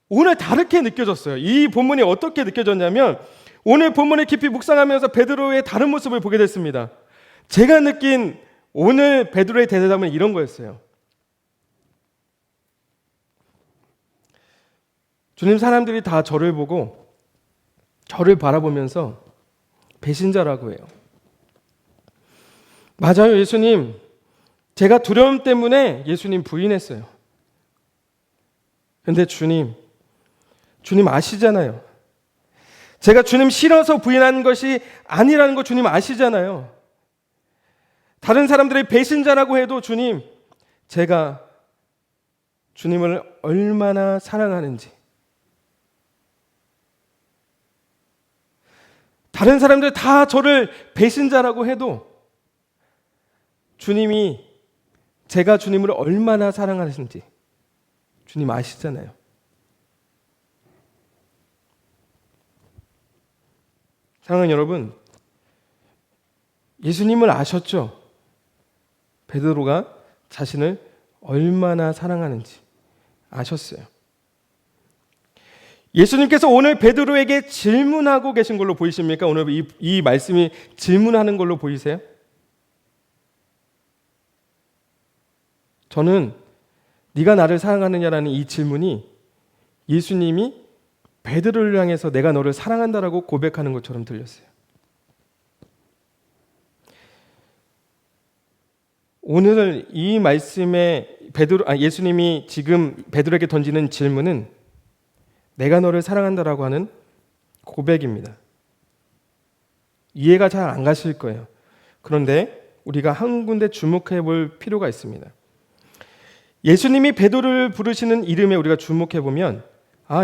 오늘 다르게 느껴졌어요. 이 본문이 어떻게 느껴졌냐면 오늘 본문을 깊이 묵상하면서 베드로의 다른 모습을 보게 됐습니다. 제가 느낀 오늘 베드로의 대답은 이런 거였어요. 주님, 사람들이 다 저를 보고 저를 바라보면서 배신자라고 해요. 맞아요, 예수님. 제가 두려움 때문에 예수님 부인했어요. 근데 주님 아시잖아요. 제가 주님 싫어서 부인한 것이 아니라는 거 주님 아시잖아요. 다른 사람들의 배신자라고 해도 주님, 제가 주님을 얼마나 사랑하는지, 다른 사람들 다 저를 배신자라고 해도 주님이 제가 주님을 얼마나 사랑하는지 주님 아시잖아요. 사랑하는 여러분, 예수님을 아셨죠? 베드로가 자신을 얼마나 사랑하는지 아셨어요. 예수님께서 오늘 베드로에게 질문하고 계신 걸로 보이십니까? 오늘 이 말씀이 질문하는 걸로 보이세요? 저는 네가 나를 사랑하느냐라는 이 질문이 예수님이 베드로를 향해서 내가 너를 사랑한다라고 고백하는 것처럼 들렸어요. 오늘 이 말씀에 예수님이 지금 베드로에게 던지는 질문은 내가 너를 사랑한다라고 하는 고백입니다. 이해가 잘 안 가실 거예요. 그런데 우리가 한 군데 주목해 볼 필요가 있습니다. 예수님이 베드로를 부르시는 이름에 우리가 주목해 보면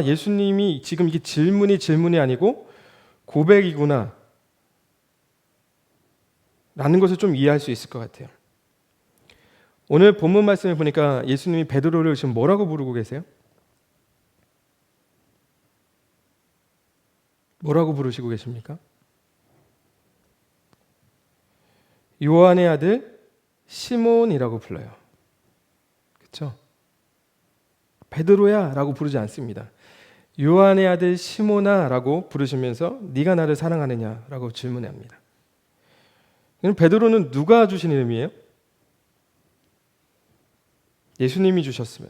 예수님이 지금 이게 질문이 아니고 고백이구나 라는 것을 좀 이해할 수 있을 것 같아요. 오늘 본문 말씀을 보니까 예수님이 베드로를 지금 뭐라고 부르고 계세요? 뭐라고 부르시고 계십니까? 요한의 아들 시몬이라고 불러요. 그렇죠? 베드로야 라고 부르지 않습니다. 요한의 아들 시몬아 라고 부르시면서 네가 나를 사랑하느냐 라고 질문합니다. 베드로는 누가 주신 이름이에요? 예수님이 주셨으며.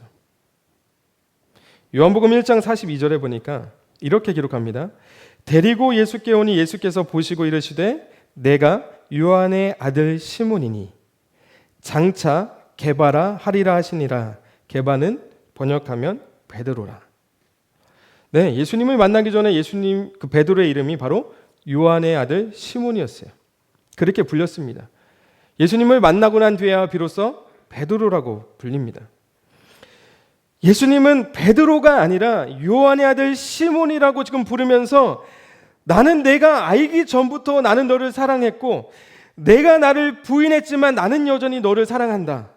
요한복음 1장 42절에 보니까 이렇게 기록합니다. 데리고 예수께 오니 예수께서 보시고 이르시되 내가 요한의 아들 시몬이니 장차 게바라 하리라 하시니라. 게바는 번역하면 베드로라. 네, 예수님을 만나기 전에 예수님 그 베드로의 이름이 바로 요한의 아들 시몬이었어요. 그렇게 불렸습니다. 예수님을 만나고 난 뒤에야 비로소 베드로라고 불립니다. 예수님은 베드로가 아니라 요한의 아들 시몬이라고 지금 부르면서 나는 내가 알기 전부터 나는 너를 사랑했고 내가 나를 부인했지만 나는 여전히 너를 사랑한다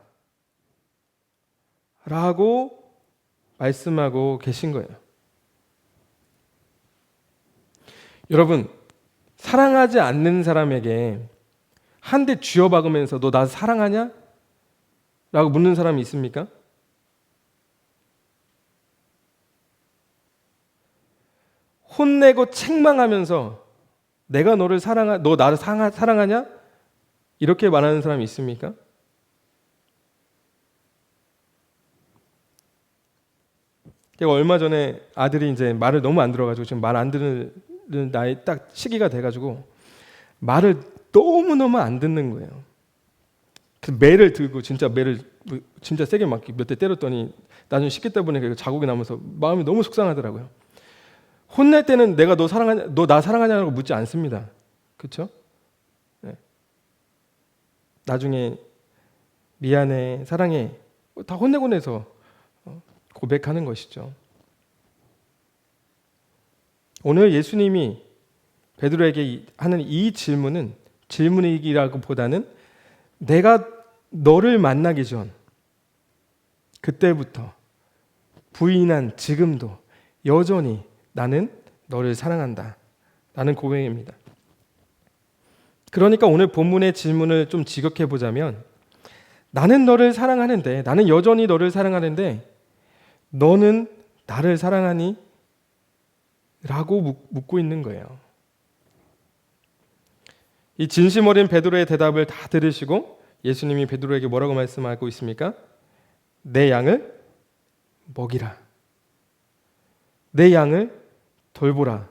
라고 말씀하고 계신 거예요. 여러분, 사랑하지 않는 사람에게 한 대 쥐어박으면서 너 나 사랑하냐? 라고 묻는 사람이 있습니까? 혼내고 책망하면서 내가 너를 너 나를 사랑하냐? 이렇게 말하는 사람이 있습니까? 제가 얼마 전에 아들이 이제 말을 너무 안 들어가지고 지금 말 안 듣는 나이 딱 시기가 돼가지고 말을 너무너무 안 듣는 거예요. 그 매를 들고 진짜 세게 막 몇 대 때렸더니 나중에 씻겠다 보니까 자국이 나면서 마음이 너무 속상하더라고요. 혼낼 때는 내가 너 나 사랑하냐고 묻지 않습니다. 그렇죠? 네. 나중에 미안해, 사랑해 다 혼내고 내서 고백하는 것이죠. 오늘 예수님이 베드로에게 하는 이 질문은 질문이라기보다는 내가 너를 만나기 전 그때부터 부인한 지금도 여전히 나는 너를 사랑한다 라는 고백입니다. 그러니까 오늘 본문의 질문을 좀 지적해 보자면 나는 너를 사랑하는데 나는 여전히 너를 사랑하는데 너는 나를 사랑하니? 라고 묻고 있는 거예요. 이 진심 어린 베드로의 대답을 다 들으시고 예수님이 베드로에게 뭐라고 말씀하고 있습니까? 내 양을 먹이라. 내 양을 돌보라.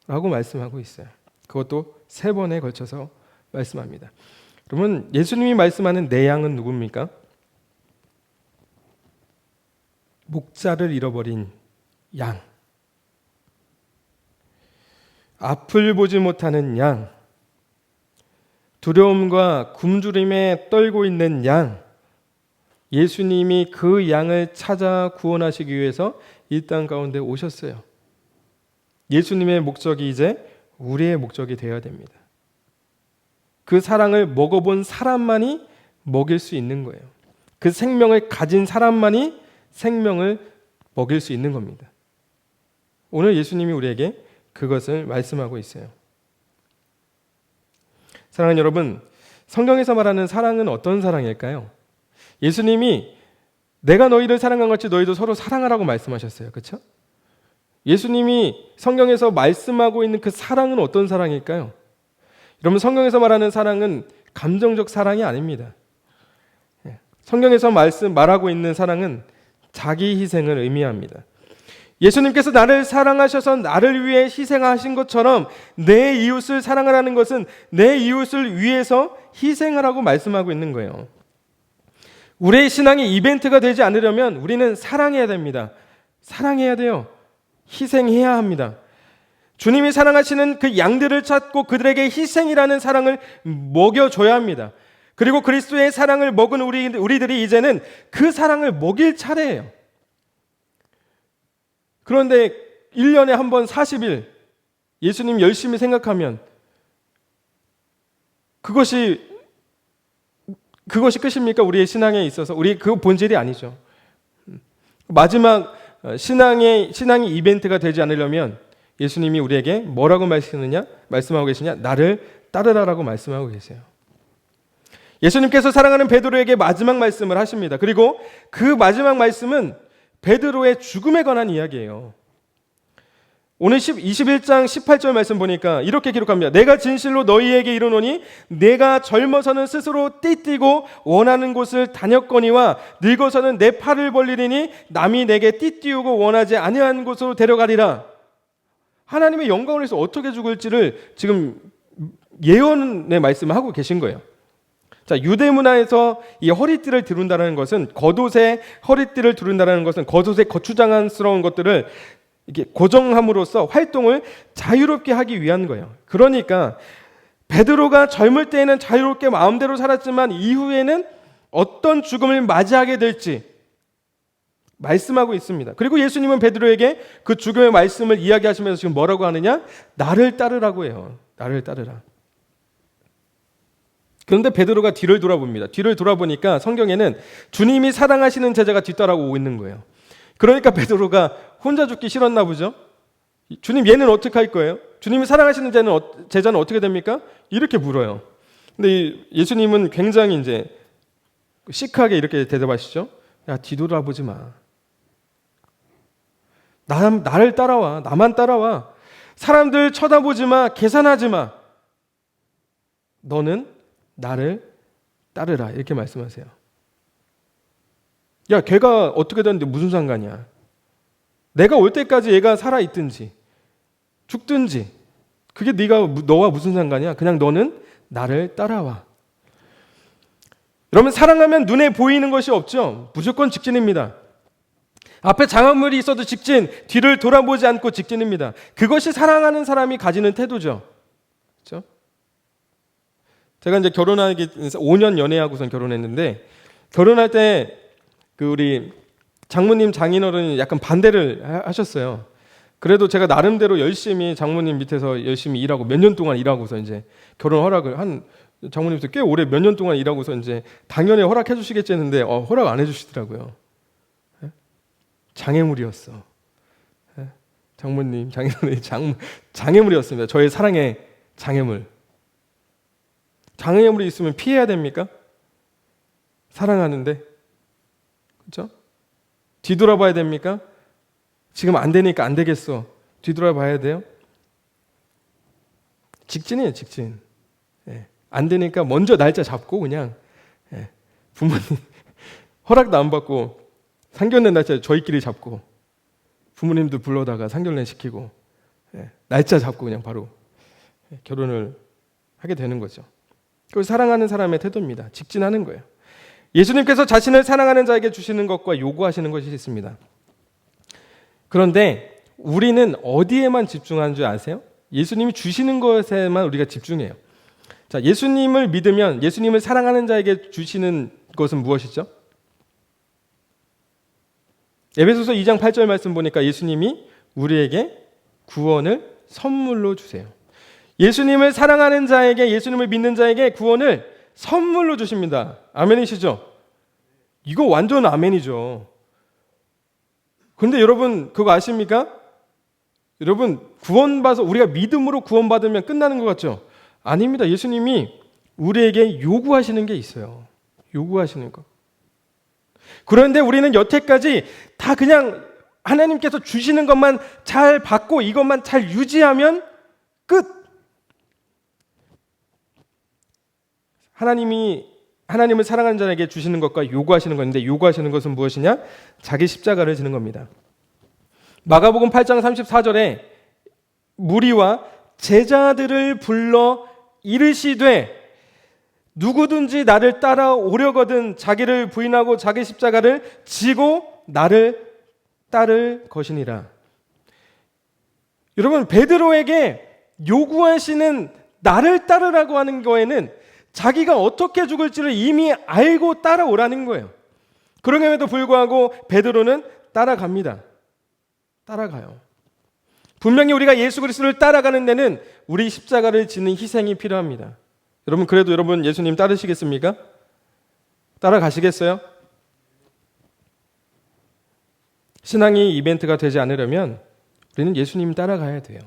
라고 말씀하고 있어요. 그것도 3번에 걸쳐서 말씀합니다. 그러면 예수님이 말씀하는 내 양은 누굽니까? 목자를 잃어버린 양. 앞을 보지 못하는 양. 두려움과 굶주림에 떨고 있는 양. 예수님이 그 양을 찾아 구원하시기 위해서 이 땅 가운데 오셨어요. 예수님의 목적이 이제 우리의 목적이 되어야 됩니다. 그 사랑을 먹어본 사람만이 먹일 수 있는 거예요. 그 생명을 가진 사람만이 생명을 먹일 수 있는 겁니다. 오늘 예수님이 우리에게 그것을 말씀하고 있어요. 사랑하는 여러분, 성경에서 말하는 사랑은 어떤 사랑일까요? 예수님이 내가 너희를 사랑한 것 같이 너희도 서로 사랑하라고 말씀하셨어요. 그렇죠? 예수님이 성경에서 말씀하고 있는 그 사랑은 어떤 사랑일까요? 여러분, 성경에서 말하는 사랑은 감정적 사랑이 아닙니다. 성경에서 말하고 있는 사랑은 자기 희생을 의미합니다. 예수님께서 나를 사랑하셔서 나를 위해 희생하신 것처럼 내 이웃을 사랑하라는 것은 내 이웃을 위해서 희생을 하고 말씀하고 있는 거예요. 우리의 신앙이 이벤트가 되지 않으려면 우리는 사랑해야 됩니다. 사랑해야 돼요. 희생해야 합니다. 주님이 사랑하시는 그 양들을 찾고 그들에게 희생이라는 사랑을 먹여줘야 합니다. 그리고 그리스도의 사랑을 먹은 우리들이 이제는 그 사랑을 먹일 차례예요. 그런데 1년에 한 번 40일 예수님 열심히 생각하면 그것이 끝입니까? 우리의 신앙에 있어서 우리 그 본질이 아니죠. 마지막 신앙이 이벤트가 되지 않으려면 예수님이 우리에게 뭐라고 말씀하고 계시냐? 나를 따르라라고 말씀하고 계세요. 예수님께서 사랑하는 베드로에게 마지막 말씀을 하십니다. 그리고 그 마지막 말씀은 베드로의 죽음에 관한 이야기예요. 오늘 21장 18절 말씀 보니까 이렇게 기록합니다. 내가 진실로 너희에게 이르노니 내가 젊어서는 스스로 띠띠고 원하는 곳을 다녔거니와 늙어서는 내 팔을 벌리리니 남이 내게 띠띠우고 원하지 아니한 곳으로 데려가리라. 하나님의 영광을 위해서 어떻게 죽을지를 지금 예언의 말씀을 하고 계신 거예요. 자, 유대 문화에서 이 허리띠를 두른다는 것은 겉옷에 허리띠를 두른다는 것은 겉옷의 거추장스러운 것들을 이렇게 고정함으로써 활동을 자유롭게 하기 위한 거예요. 그러니까 베드로가 젊을 때에는 자유롭게 마음대로 살았지만 이후에는 어떤 죽음을 맞이하게 될지 말씀하고 있습니다. 그리고 예수님은 베드로에게 그 죽음의 말씀을 이야기하시면서 지금 뭐라고 하느냐? 나를 따르라고 해요. 나를 따르라. 그런데 베드로가 뒤를 돌아봅니다. 뒤를 돌아보니까 성경에는 주님이 사랑하시는 제자가 뒤따라오고 있는 거예요. 그러니까 베드로가 혼자 죽기 싫었나 보죠. 주님, 얘는 어떻게 할 거예요? 주님이 사랑하시는 제자는 어떻게 됩니까? 이렇게 물어요. 근데 예수님은 굉장히 이제 시크하게 이렇게 대답하시죠. 야, 뒤돌아보지 마. 나를 따라와. 나만 따라와. 사람들 쳐다보지 마. 계산하지 마. 너는 나를 따르라. 이렇게 말씀하세요. 야, 걔가 어떻게 됐는데 무슨 상관이야. 내가 올 때까지 얘가 살아있든지 죽든지 그게 너와 무슨 상관이야. 그냥 너는 나를 따라와. 여러분, 사랑하면 눈에 보이는 것이 없죠. 무조건 직진입니다. 앞에 장애물이 있어도 직진, 뒤를 돌아보지 않고 직진입니다. 그것이 사랑하는 사람이 가지는 태도죠. 그렇죠? 제가 이제 결혼하기 5년 연애하고선 결혼했는데, 결혼할 때 그 우리 장모님 장인어른이 약간 반대를 하셨어요. 그래도 제가 나름대로 열심히 장모님 밑에서 열심히 일하고 몇 년 동안 일하고서 이제 결혼 허락을 한, 장모님도 꽤 오래 몇 년 동안 일하고서 이제 당연히 허락해 주시겠지 했는데 허락 안 해주시더라고요. 장애물이었어. 장모님, 장인어른이 장애물이었습니다. 저의 사랑의 장애물. 장애물이 있으면 피해야 됩니까? 사랑하는데. 그렇죠? 뒤돌아봐야 됩니까? 지금 안 되니까 안 되겠어. 뒤돌아봐야 돼요? 직진이에요, 직진. 안 되니까 먼저 날짜 잡고 그냥 부모님 허락도 안 받고 상견례 날짜 저희끼리 잡고 부모님도 불러다가 상견례 시키고 날짜 잡고 그냥 바로 결혼을 하게 되는 거죠. 그걸 사랑하는 사람의 태도입니다. 직진하는 거예요. 예수님께서 자신을 사랑하는 자에게 주시는 것과 요구하시는 것이 있습니다. 그런데 우리는 어디에만 집중하는 줄 아세요? 예수님이 주시는 것에만 우리가 집중해요. 자, 예수님을 믿으면 예수님을 사랑하는 자에게 주시는 것은 무엇이죠? 에베소서 2장 8절 말씀 보니까 예수님이 우리에게 구원을 선물로 주세요. 예수님을 사랑하는 자에게, 예수님을 믿는 자에게 구원을 선물로 주십니다. 아멘이시죠? 이거 완전 아멘이죠. 근데 여러분 그거 아십니까? 여러분 구원받아서 우리가 믿음으로 구원받으면 끝나는 것 같죠? 아닙니다. 예수님이 우리에게 요구하시는 게 있어요. 요구하시는 거. 그런데 우리는 여태까지 다 그냥 하나님께서 주시는 것만 잘 받고 이것만 잘 유지하면 끝. 하나님을 사랑하는 자에게 주시는 것과 요구하시는 것인데, 요구하시는 것은 무엇이냐? 자기 십자가를 지는 겁니다. 마가복음 8장 34절에 무리와 제자들을 불러 이르시되 누구든지 나를 따라오려거든 자기를 부인하고 자기 십자가를 지고 나를 따를 것이니라. 여러분, 베드로에게 요구하시는 나를 따르라고 하는 거에는 자기가 어떻게 죽을지를 이미 알고 따라오라는 거예요. 그럼에도 불구하고 베드로는 따라갑니다. 따라가요. 분명히 우리가 예수 그리스도를 따라가는 데는 우리 십자가를 지는 희생이 필요합니다. 여러분, 그래도 여러분 예수님 따르시겠습니까? 따라가시겠어요? 신앙이 이벤트가 되지 않으려면 우리는 예수님 따라가야 돼요.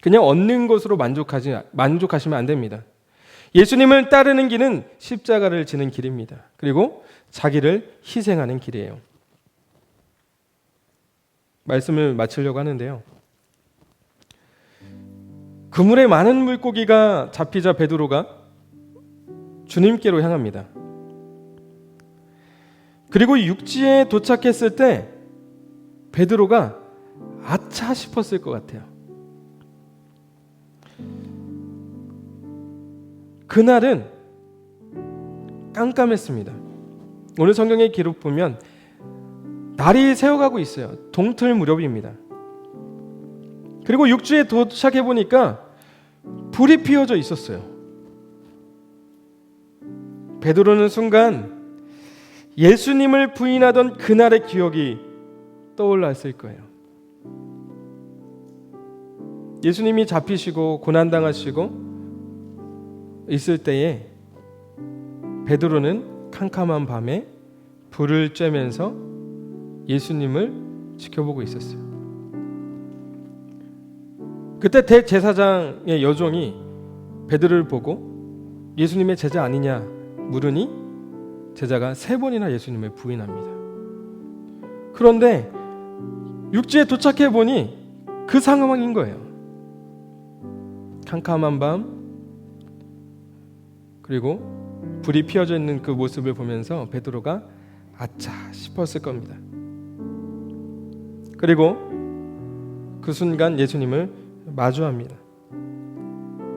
그냥 얻는 것으로 만족하시면 안 됩니다. 예수님을 따르는 길은 십자가를 지는 길입니다. 그리고 자기를 희생하는 길이에요. 말씀을 마치려고 하는데요. 그물에 많은 물고기가 잡히자 베드로가 주님께로 향합니다. 그리고 육지에 도착했을 때 베드로가 아차 싶었을 것 같아요. 그날은 깜깜했습니다. 오늘 성경의 기록 보면 날이 새어가고 있어요. 동틀 무렵입니다. 그리고 육지에 도착해 보니까 불이 피어져 있었어요. 베드로는 순간 예수님을 부인하던 그날의 기억이 떠올랐을 거예요. 예수님이 잡히시고 고난당하시고 있을 때에 베드로는 캄캄한 밤에 불을 쬐면서 예수님을 지켜보고 있었어요. 그때 대제사장의 여종이 베드로를 보고 예수님의 제자 아니냐 물으니 제자가 3번이나 예수님을 부인합니다. 그런데 육지에 도착해 보니 그 상황인 거예요. 캄캄한 밤, 그리고 불이 피어져 있는 그 모습을 보면서 베드로가 아차 싶었을 겁니다. 그리고 그 순간 예수님을 마주합니다.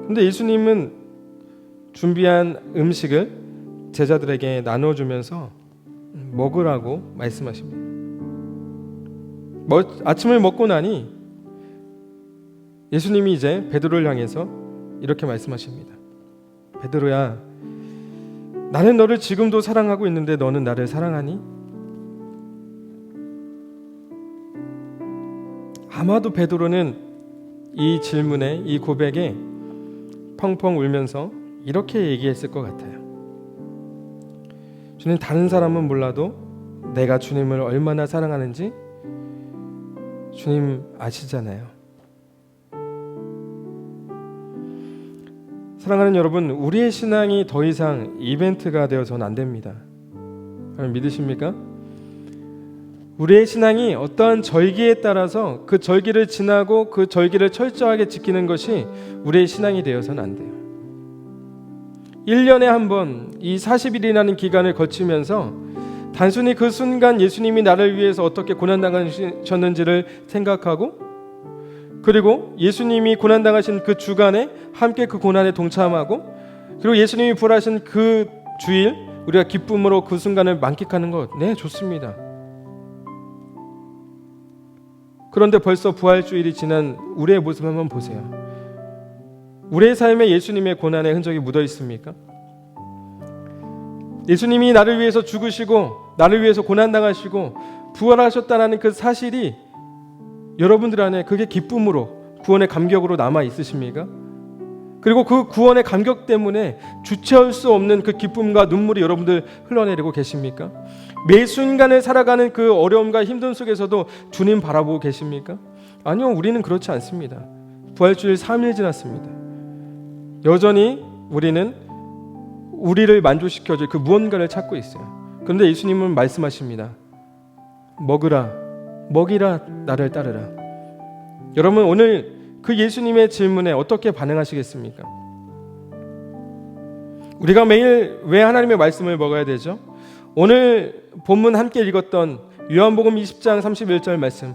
근데 예수님은 준비한 음식을 제자들에게 나눠주면서 먹으라고 말씀하십니다. 아침을 먹고 나니 예수님이 이제 베드로를 향해서 이렇게 말씀하십니다. 베드로야, 나는 너를 지금도 사랑하고 있는데 너는 나를 사랑하니? 아마도 베드로는 이 질문에, 이 고백에 펑펑 울면서 이렇게 얘기했을 것 같아요. 주님, 다른 사람은 몰라도 내가 주님을 얼마나 사랑하는지 주님 아시잖아요. 사랑하는 여러분, 우리의 신앙이 더 이상 이벤트가 되어서는 안 됩니다. 믿으십니까? 우리의 신앙이 어떠한 절기에 따라서 그 절기를 지나고 그 절기를 철저하게 지키는 것이 우리의 신앙이 되어서는 안 돼요. 1년에 한 번 이 40일이라는 기간을 거치면서 단순히 그 순간 예수님이 나를 위해서 어떻게 고난당하셨는지를 생각하고, 그리고 예수님이 고난당하신 그 주간에 함께 그 고난에 동참하고, 그리고 예수님이 부활하신 그 주일 우리가 기쁨으로 그 순간을 만끽하는 것, 네, 좋습니다. 그런데 벌써 부활주일이 지난 우리의 모습 한번 보세요. 우리의 삶에 예수님의 고난의 흔적이 묻어 있습니까? 예수님이 나를 위해서 죽으시고 나를 위해서 고난당하시고 부활하셨다는 그 사실이 여러분들 안에 그게 기쁨으로, 구원의 감격으로 남아 있으십니까? 그리고 그 구원의 감격 때문에 주체할 수 없는 그 기쁨과 눈물이 여러분들 흘러내리고 계십니까? 매 순간을 살아가는 그 어려움과 힘든 속에서도 주님 바라보고 계십니까? 아니요, 우리는 그렇지 않습니다. 부활주일 3일 지났습니다. 여전히 우리는 우리를 만족시켜줄 그 무언가를 찾고 있어요. 그런데 예수님은 말씀하십니다. 먹이라 나를 따르라. 여러분, 오늘 그 예수님의 질문에 어떻게 반응하시겠습니까? 우리가 매일 왜 하나님의 말씀을 먹어야 되죠? 오늘 본문 함께 읽었던 요한복음 20장 31절 말씀,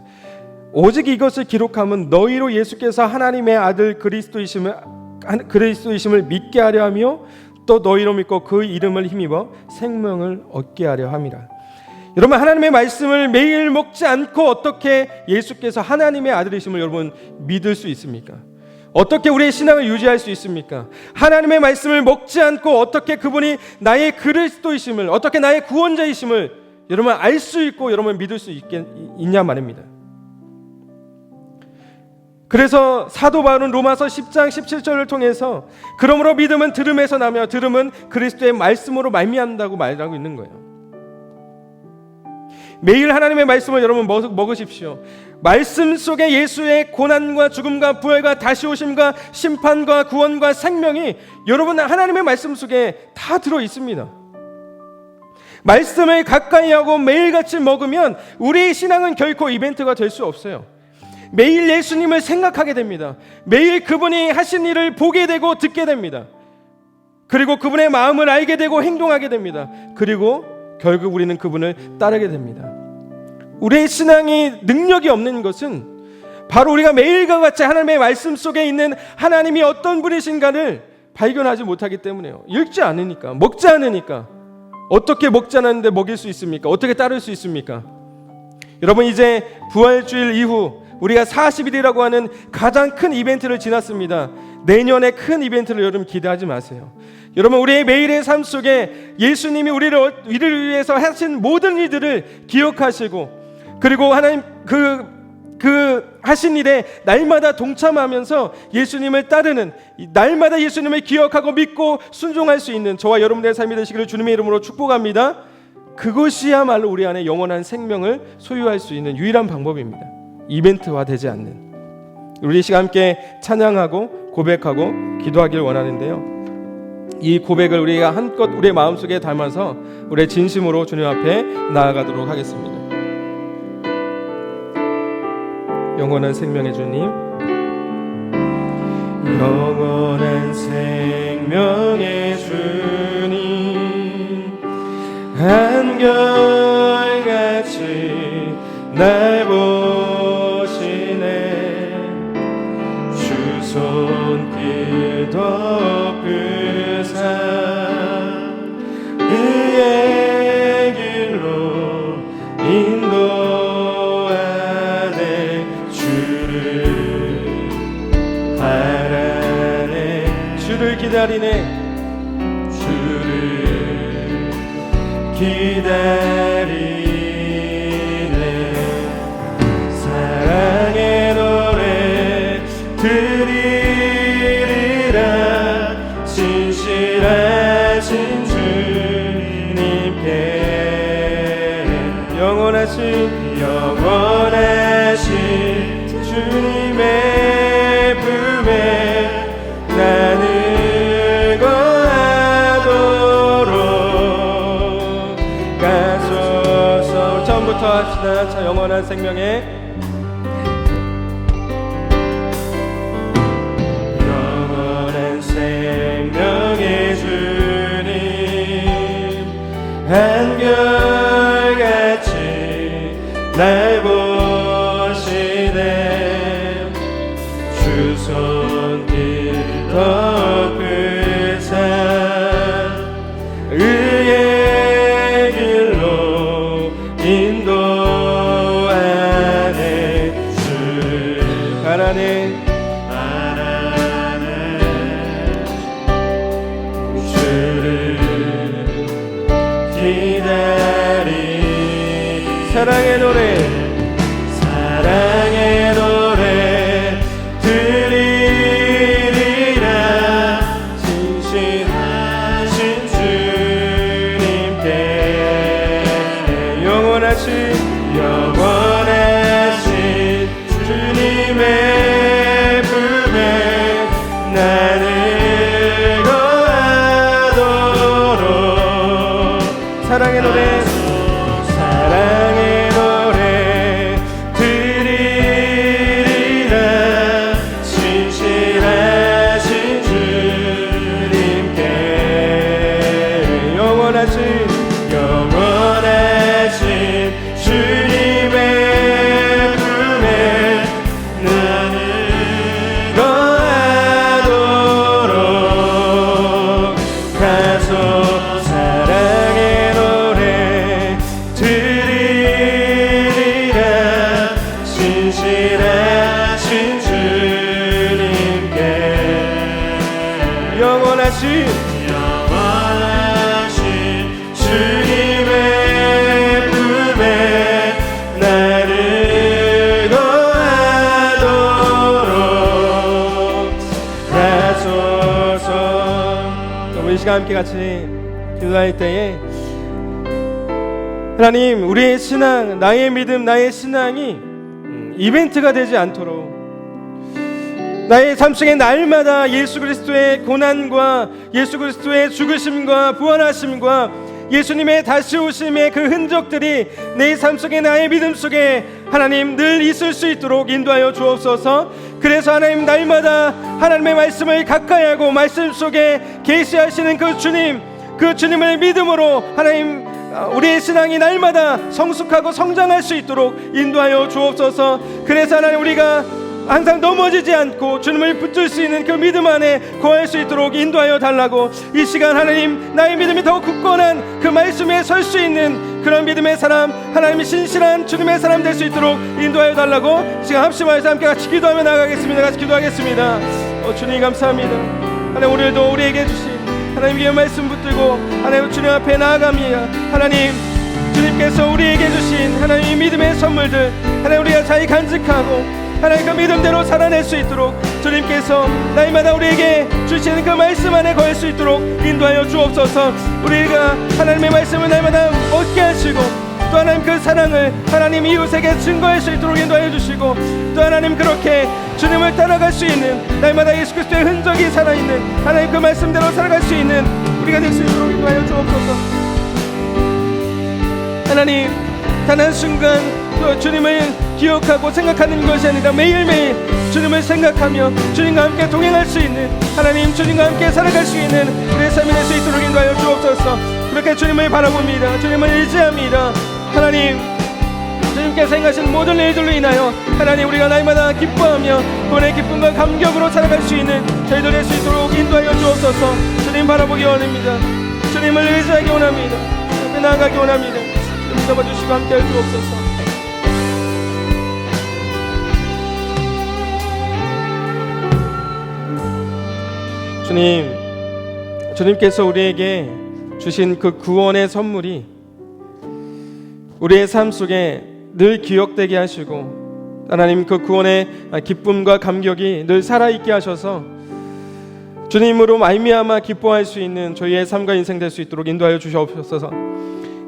오직 이것을 기록함은 너희로 예수께서 하나님의 아들 그리스도이심을 믿게 하려 하며 또 너희로 믿고 그 이름을 힘입어 생명을 얻게 하려 함이라. 여러분, 하나님의 말씀을 매일 먹지 않고 어떻게 예수께서 하나님의 아들이심을 여러분 믿을 수 있습니까? 어떻게 우리의 신앙을 유지할 수 있습니까? 하나님의 말씀을 먹지 않고 어떻게 그분이 나의 그리스도이심을, 어떻게 나의 구원자이심을 여러분 알 수 있고 여러분 믿을 수 있냐 말입니다. 그래서 사도 바울은 로마서 10장 17절을 통해서 그러므로 믿음은 들음에서 나며 들음은 그리스도의 말씀으로 말미암다고 말하고 있는 거예요. 매일 하나님의 말씀을 여러분 먹으십시오. 말씀 속에 예수의 고난과 죽음과 부활과 다시 오심과 심판과 구원과 생명이 여러분 하나님의 말씀 속에 다 들어 있습니다. 말씀을 가까이 하고 매일같이 먹으면 우리의 신앙은 결코 이벤트가 될 수 없어요. 매일 예수님을 생각하게 됩니다. 매일 그분이 하신 일을 보게 되고 듣게 됩니다. 그리고 그분의 마음을 알게 되고 행동하게 됩니다. 그리고 결국 우리는 그분을 따르게 됩니다. 우리의 신앙이 능력이 없는 것은 바로 우리가 매일과 같이 하나님의 말씀 속에 있는 하나님이 어떤 분이신가를 발견하지 못하기 때문에요. 읽지 않으니까, 먹지 않으니까. 어떻게 먹지 않았는데 먹일 수 있습니까? 어떻게 따를 수 있습니까? 여러분, 이제 부활주일 이후 우리가 40일이라고 하는 가장 큰 이벤트를 지났습니다. 내년에 큰 이벤트를 여러분 기대하지 마세요. 여러분, 우리의 매일의 삶 속에 예수님이 우리를 위해서 하신 모든 일들을 기억하시고, 그리고 하나님 그 하신 일에 날마다 동참하면서 예수님을 따르는, 날마다 예수님을 기억하고 믿고 순종할 수 있는 저와 여러분들의 삶이 되시기를 주님의 이름으로 축복합니다. 그것이야말로 우리 안에 영원한 생명을 소유할 수 있는 유일한 방법입니다. 이벤트화 되지 않는. 우리 시간 함께 찬양하고 고백하고 기도하길 원하는데요, 이 고백을 우리가 한껏 우리의 마음속에 담아서 우리의 진심으로 주님 앞에 나아가도록 하겠습니다. 영원한 생명의 주님, 영원한 생명의 주님, 한결같이 날 보시네. 주 손길 덮으사 의의 길로 인도하네. 주를 바라네. 주를 기다리네. 주를 기다리네. 사랑의 노래 드리리라. 진실하신 주님께 영원하신 주님의 품에 나는 거하도록 가소서. 처음부터 합시다. 자, 영원한 생명의 생명의 주님, 한결같이 날 보시네. 주 손길 덮으사 의의 길로 인도하네. 주를 바라네. 사랑의 노래, 사랑의 노래 드리리라. 진실하신 주님께 영원하신 주님의 품에 나를 거하도록. 사랑의 노래, 사랑의 노래 신실하신 주님께 영원하신 주님의 품에 나를 거하도록 하소서. 우리 이 시간 함께 같이 기도할 때에 하나님, 우리의 신앙, 나의 믿음, 나의 신앙이 이벤트가 되지 않도록 나의 삶 속에 날마다 예수 그리스도의 고난과 예수 그리스도의 죽으심과 부활하심과 예수님의 다시 오심의 그 흔적들이 내 삶 속에, 나의 믿음 속에 하나님 늘 있을 수 있도록 인도하여 주옵소서. 그래서 하나님, 날마다 하나님의 말씀을 가까이 하고 말씀 속에 계시하시는 그 주님을 믿음으로 하나님, 우리의 신앙이 날마다 성숙하고 성장할 수 있도록 인도하여 주옵소서. 그래서 하나님, 우리가 항상 넘어지지 않고 주님을 붙들 수 있는 그 믿음 안에 거할 수 있도록 인도하여 달라고, 이 시간 하나님, 나의 믿음이 더욱 굳건한 그 말씀에 설 수 있는 그런 믿음의 사람, 하나님이 신실한 주님의 사람 될 수 있도록 인도하여 달라고 지금 합심하여서 함께 같이 기도하며 나가겠습니다. 같이 기도하겠습니다. 주님 감사합니다. 하나님, 오늘도 우리에게 주신 하나님 위의 말씀 붙들고 하나님 주님 앞에 나아갑니다. 하나님, 주님께서 우리에게 주신 하나님의 믿음의 선물들 하나님 우리가 잘 간직하고 하나님 그 믿음대로 살아낼 수 있도록 주님께서 날마다 우리에게 주시는 그 말씀 안에 거할 수 있도록 인도하여 주옵소서. 우리가 하나님의 말씀을 날마다 얻게 하시고 또 하나님 그 사랑을 하나님 이웃에게 증거할 수 있도록 인도하여 주시고 또 하나님 그렇게 주님을 따라갈 수 있는 날마다 예수 그리스도의 흔적이 살아있는 하나님 그 말씀대로 살아갈 수 있는 우리가 될 수 있도록 인도하여 주옵소서. 하나님, 단 한순간 또 주님을 기억하고 생각하는 것이 아니라 매일매일 주님을 생각하며 주님과 함께 동행할 수 있는 하나님, 주님과 함께 살아갈 수 있는 우리의 삶이 될 수 있도록 인도하여 주옵소서. 그렇게 주님을 바라봅니다. 주님을 의지합니다. 하나님, 주님께서 행하신 모든 일들로 인하여 하나님 우리가 날마다 기뻐하며 구원의 기쁨과 감격으로 살아갈 수 있는 저희들 될 수 있도록 인도하여 주옵소서. 주님 바라보기 원합니다. 주님을 의지하기 원합니다. 앞에 나아가기 원합니다. 주님 잡아주시고 함께할 주옵소서. 주님께서 우리에게 주신 그 구원의 선물이 우리의 삶 속에 늘 기억되게 하시고 하나님 그 구원의 기쁨과 감격이 늘 살아있게 하셔서 주님으로 말미암아 기뻐할 수 있는 저희의 삶과 인생 될 수 있도록 인도하여 주시옵소서.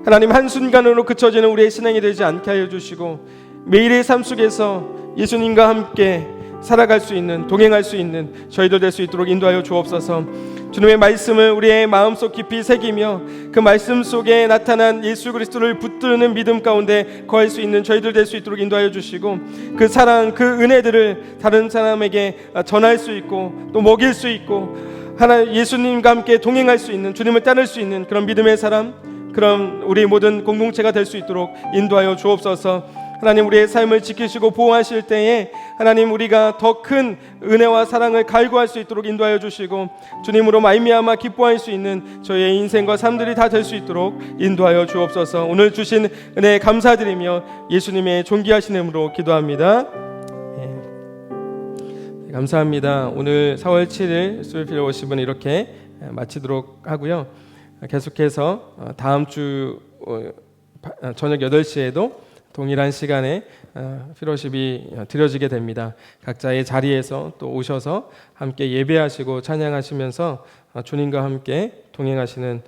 하나님, 한순간으로 그쳐지는 우리의 신앙이 되지 않게 하여 주시고 매일의 삶 속에서 예수님과 함께 살아갈 수 있는, 동행할 수 있는 저희들 될 수 있도록 인도하여 주옵소서. 주님의 말씀을 우리의 마음속 깊이 새기며 그 말씀 속에 나타난 예수 그리스도를 붙드는 믿음 가운데 거할 수 있는 저희들 될 수 있도록 인도하여 주시고 그 사랑, 그 은혜들을 다른 사람에게 전할 수 있고 또 먹일 수 있고 하나님 예수님과 함께 동행할 수 있는, 주님을 따를 수 있는 그런 믿음의 사람, 그런 우리 모든 공동체가 될 수 있도록 인도하여 주옵소서. 하나님, 우리의 삶을 지키시고 보호하실 때에 하나님 우리가 더 큰 은혜와 사랑을 갈구할 수 있도록 인도하여 주시고 주님으로 말미암아 기뻐할 수 있는 저희의 인생과 삶들이 다 될 수 있도록 인도하여 주옵소서. 오늘 주신 은혜 감사드리며 예수님의 존귀하신 이름으로 기도합니다. 감사합니다. 오늘 4월 7일 수요일 워십은 이렇게 마치도록 하고요. 계속해서 다음 주 저녁 8시에도 동일한 시간에 피로십이 드려지게 됩니다. 각자의 자리에서 또 오셔서 함께 예배하시고 찬양하시면서 주님과 함께 동행하시는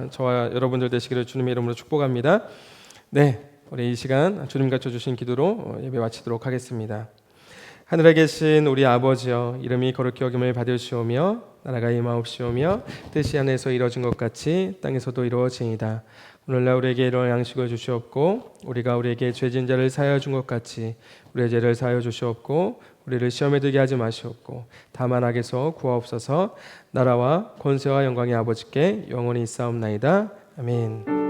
저와 여러분들 되시기를 주님의 이름으로 축복합니다. 네, 우리 이 시간 주님 갖춰 주신 기도로 예배 마치도록 하겠습니다. 하늘에 계신 우리 아버지여, 이름이 거룩히 여김을 받으시오며 나라가 임하옵시오며 뜻이 하늘에서 이루어진 것 같이 땅에서도 이루어지이다. 오늘날 우리에게 이런 양식을 주시옵고 우리가 우리에게 죄진 자를 사하여 준 것 같이 우리의 죄를 사하여 주시옵고 우리를 시험에 들게 하지 마시옵고 다만 악에서 구하옵소서. 나라와 권세와 영광의 아버지께 영원히 있사옵나이다. 아멘.